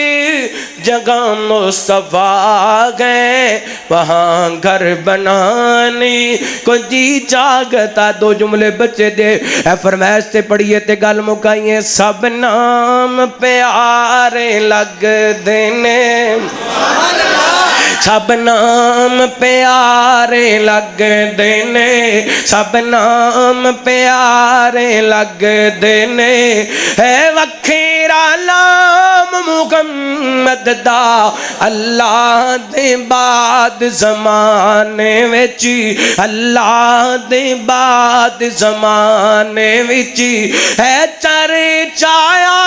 جگہ مصطفیٰ گئے، وہاں گھر بنانے کو جی چاہتا۔ دو جملے بچے دے اے فرمائش سے پڑھیے تے گل مکائیے۔ سب نام پیارے لگ دینے، سب نام پیارے لگ دینے، سب نام پیارے لگ دینے۔ ہے وکھیرا نام محمد دا اللہ دے بعد زمانے وچ اللہ دے بعد زمانے وچ ہے چرچایا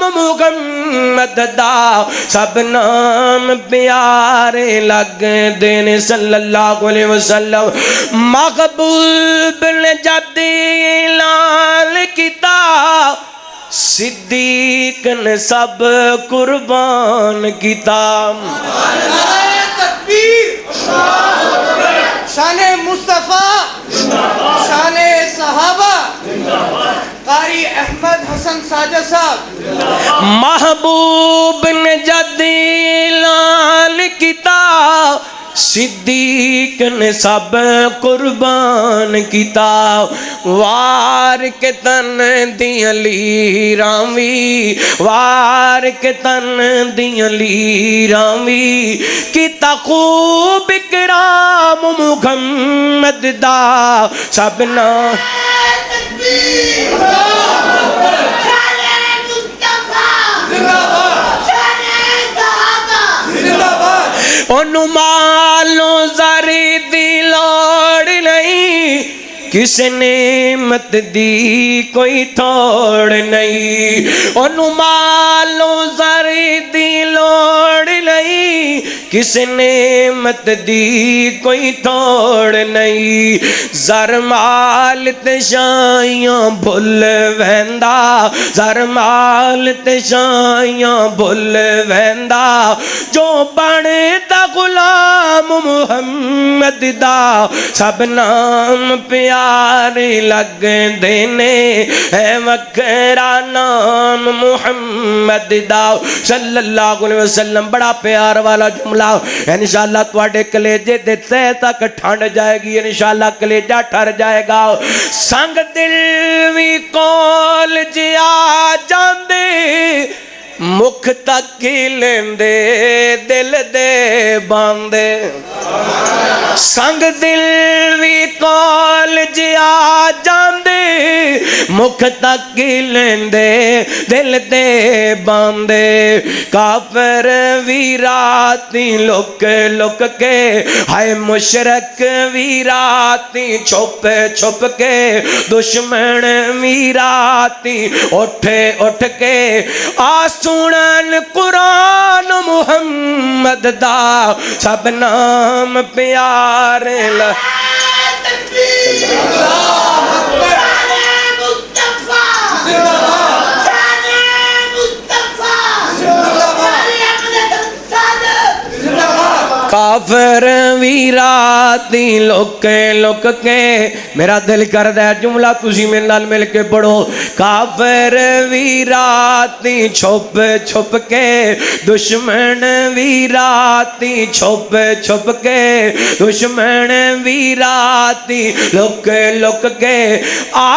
محمد دا سب نام پیارے لگ دینے صلی اللہ علیہ وسلم محبوب نے جد اعلان کیتا صدیق نے سب قربان کیتا شان مصطفیٰ شان صحابہ قاری احمد حسن ساجد صاحب محبوب نے جد اعلان کیتا صدیق نے سب قربان کیتا وار کے تن دیاں لیراں وی وار کے تن دیاں لیراں وی کیتا خوب اکرام محمد دا سب نا انہوں مالوں زری دی لوڑ نہیں کس نعمت دی کوئی تھوڑ نہیں انہوں مالوں زری دی لوڑ نہیں کس نعمت دی کوئی توڑ نہیں زر مال تے شائیاں بھول ویندا زر مال تے شائیاں بھول ویندا جو بنتا غلام محمد دا سب نام پیارے لگ دینے ہے وکرا نام محمد دا صلی اللہ علیہ وسلم بڑا پیار والا جملہ انشاءاللہ تواڈے کلیجے دے تہ تک ٹھنڈ جائے گی انشاءاللہ کلیجہ ٹھر جائے گا سنگ دل وی کول جیا جاندے مکھ تک لیندے دل دے باندے سنگ دل وی کول جیا جاندے مکھ تک لیندے دل دے باندے کافر وی راتی لک لک کے ہائے مشرک وی راتی چھپ چھپ کے دشمن وی راتی اٹھ کے سنن قرآن محمد دا سب نام پیارے کافر ویراتی لک لک کے میرا دل کردا ہے جملہ تسی میرے نال مل کے پڑھو کافر ویراتی چھپ چھپ کے دشمن ویراتی چھپ چھپ کے دشمن ویراتی لک لک کے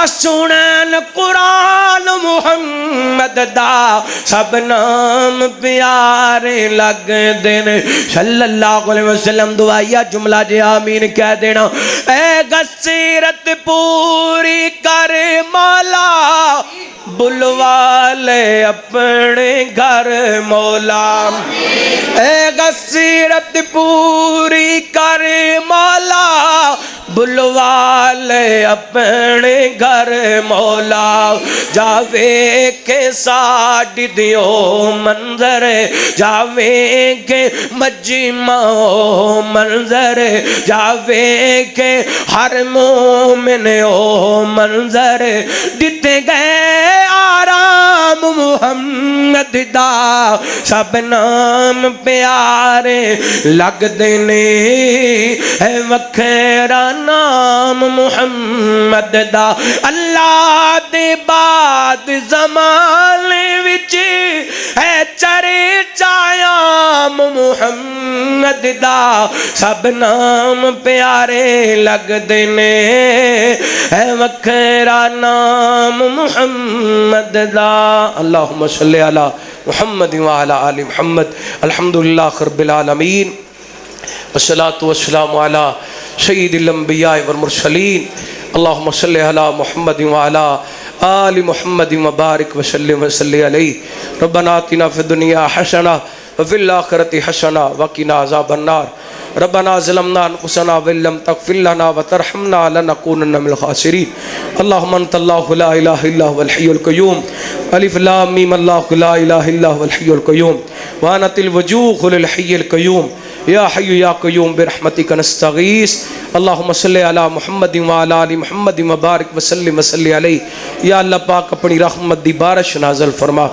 سنن قرآن محمد دا سب نام پیارے لگ دینے صلی اللہ علیہ وسلم دعائیا جملہ جے آمین کہہ دینا اے غصیرت پوری کر مولا بلوا لے اپنے گھر مولا اے غصیرت پوری کر مولا بلوا لے اپنے گھر مولا جاوے کے ساڑھ دیو منظر جاوے کے مجمع منظر جاوے کے ہر مومن او منظر دیتے گئے آرام محمد دا سب نام پیارے لگ دینے ہے وکھرا نام محمد دا اللہ دے بعد زمانے وچ ہے چرے چایام محمد دا سب نام پیارے لگ دینے ہے وکھرا نام محمد دا اللہم صلی علی محمد وعلی آل محمد الحمدللہ رب العالمین والصلاة والسلام علی سید الانبیاء والمرسلین اللہم صلی علی محمد وعلی آل محمد وبارک وسلم وصلی علیہ ربنا آتنا فی الدنیا حسنہ وفی الآخرۃ حسنہ وقنا عذاب النار ربنا ظلمنا انفسنا وان لم تغفر لنا وترحمنا لنكونن من الخاسرین اللهم انت اللہ لا الہ الا هو الحی القیوم الف لام میم اللہ لا الہ الا هو الحی القیوم وانت الوجوہ للحی القیوم یا حی یا قیوم برحمتک نستغیث اللہم صلی علی محمد وعلی آل محمد وبارک وسلم وصلی علیہ یا اللہ پاک اپنی رحمت دی بارش نازل فرما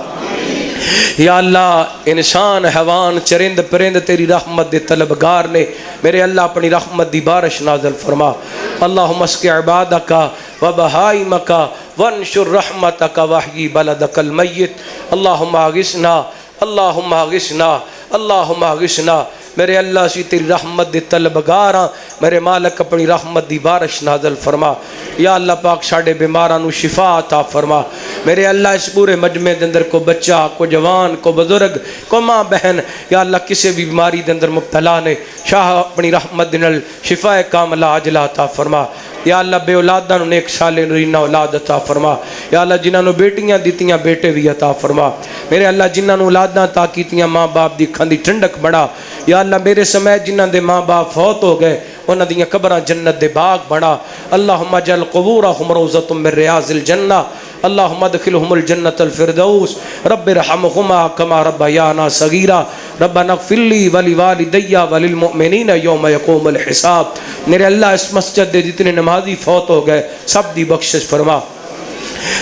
یا اللہ انسان حیوان چرند پرند تیری رحمت دے طلبگار نے میرے اللہ اپنی رحمت دی بارش نازل فرما اللہم اسقِ عبادکا و بہائمکا وانشر رحمتکا وحیی بلدک المیت اللہم اغثنا اللہم اغثنا اللہم اغثنا میرے اللہ اسی تیری رحمت دے طلبگار ہاں میرے مالک اپنی رحمت دی بارش نازل فرما یا اللہ پاک ساڑے بیمارانو شفا عطا فرما میرے اللہ اس پورے مجمع دے اندر کو بچہ کو جوان کو بزرگ کو ماں بہن یا اللہ کسی بھی بیماری دے اندر مبتلا نے شاہ اپنی رحمت دے نال شفا کاملہ عاجلہ عطا فرما یا اللہ بے اولادہ نو نیک صالح نرینہ اولاد عطا فرما یا اللہ جنہاں نو بیٹیاں دیتیاں بیٹے بھی عطا فرما میرے اللہ جنہاں نو اولاداں عطا کیتیاں ماں باپ دی کھان دی ٹھنڈک بڑھا یا اللہ میرے سمیت جنہاں دے ماں باپ فوت ہو گئے انہاں دیاں قبراں جنت دے باغ بڑھا اللہم اجعل قبورہم روضۃ من ریاض الجنہ اللہم ادخلہم الجنت الفردوس رب ارحمہما کما ربیانا صغیرا ربنا اغفر لی ولوالدی وللمؤمنین یوم یقوم الحساب میرے اللہ اس مسجد دے جتنے نمازی فوت ہو گئے سب دی بخشش فرما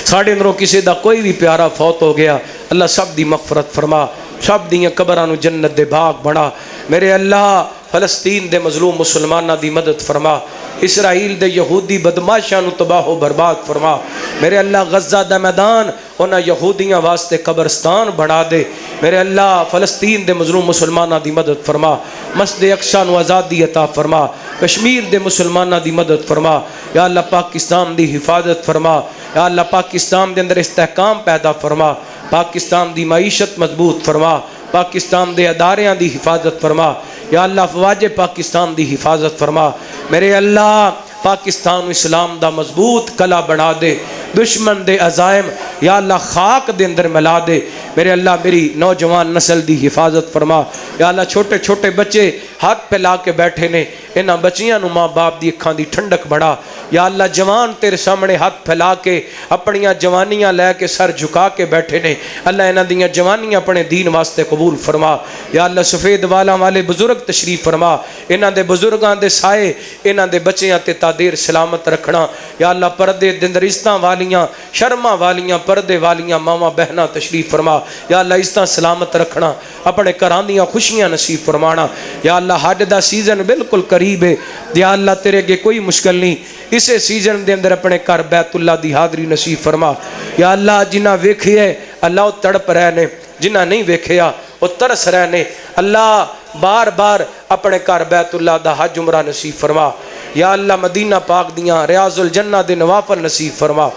ساڑھے اندروں کسی دا کوئی بھی پیارا فوت ہو گیا اللہ سب دی مغفرت فرما سب دیاں قبرانو جنت دے باغ بڑھا میرے اللہ فلسطین دے مظلوم مسلمانہ دی مدد فرما اسرائیل دے یہودی بدماشانو تباہ و برباد فرما میرے اللہ غزہ دا میدان انہاں یہودیاں واسطے قبرستان بڑھا دے میرے اللہ فلسطین دے مظلوم مسلمانہ دی مدد فرما مسجد اقصی نو آزادی عطا فرما کشمیر دے مسلمانہ دی مدد فرما یا اللہ پاکستان دی حفاظت فرما یا اللہ پاکستان دے اندر استحکام پیدا فرما پاکستان دی معیشت مضبوط فرما پاکستان دے اداریاں دی حفاظت فرما یا اللہ افواج پاکستان دی حفاظت فرما میرے اللہ پاکستان و اسلام دا مضبوط کلا بنا دے دشمن دے عزائم یا اللہ خاک دے اندر ملا دے میرے اللہ میری نوجوان نسل دی حفاظت فرما یا اللہ چھوٹے چھوٹے بچے ہاتھ پہ لا کے بیٹھے نے انہاں بچیاں نو ماں باپ دی اکھاں دی ٹھنڈک بڑھا یا اللہ جوان تیرے سامنے ہاتھ پھیلا کے اپنیاں جوانیاں لے کے سر جھکا کے بیٹھے نے اللہ انہاں دیاں جوانیاں اپنے دین واسطے قبول فرما یا اللہ سفید والا والے بزرگ تشریف فرما انہاں دے بزرگاں دے سائے انہاں دے بچیاں تے تادیر سلامت رکھنا یا اللہ پردے دن رشتہ والیاں شرما والیاں پردے والیاں ماما بہنا تشریف فرما یا اللہ عزتاں سلامت رکھنا اپنے گھراں دیاں خوشیاں نصیب فرمانا یا اللہ حج دا سیزن بالکل قریب ہے یا اللہ تیرے کے کوئی مشکل نہیں اسے سیزن دے اندر اپنے گھر بیت اللہ دی حاضری نصیب فرما یا اللہ جنہاں ویکھے اللہ وہ تڑپ رہنے جنہاں نہیں ویکھیا وہ ترس رہنے اللہ بار بار اپنے گھر بیت اللہ دا حج عمرہ نصیب فرما یا اللہ مدینہ پاک دیاں ریاض الجنہ دے نوافل نصیب فرما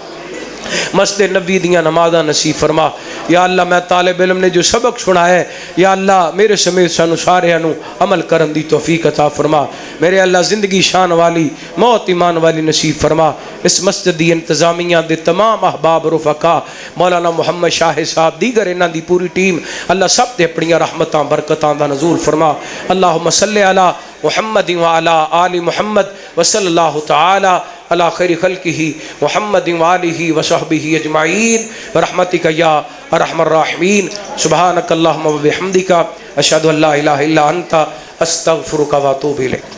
مسجد نبی دیاں نمازاں نصیب فرما یا اللہ میں طالب علم نے جو سبق سنا ہے یا اللہ میرے سمیت سانو سارے نو عمل کرن دی توفیق عطا فرما میرے اللہ زندگی شان والی موت ایمان والی نصیب فرما اس مسجد دی انتظامیہ دے تمام احباب رفقا مولانا محمد شاہ صاحب دیگر انہاں دی پوری ٹیم اللہ سب تے اپنی رحمتاں برکتاں دا نزول فرما اللہم صلی علی محمد وعلی آل محمد وصلی اللہ تعالی علی خیر خلقہ محمد وآلہ وصحبہ اجمعین برحمتک یا ارحم الراحمین سبحانک اللہم وبحمدک اشہد ان لا الہ الا انت استغفرک واتوب الیک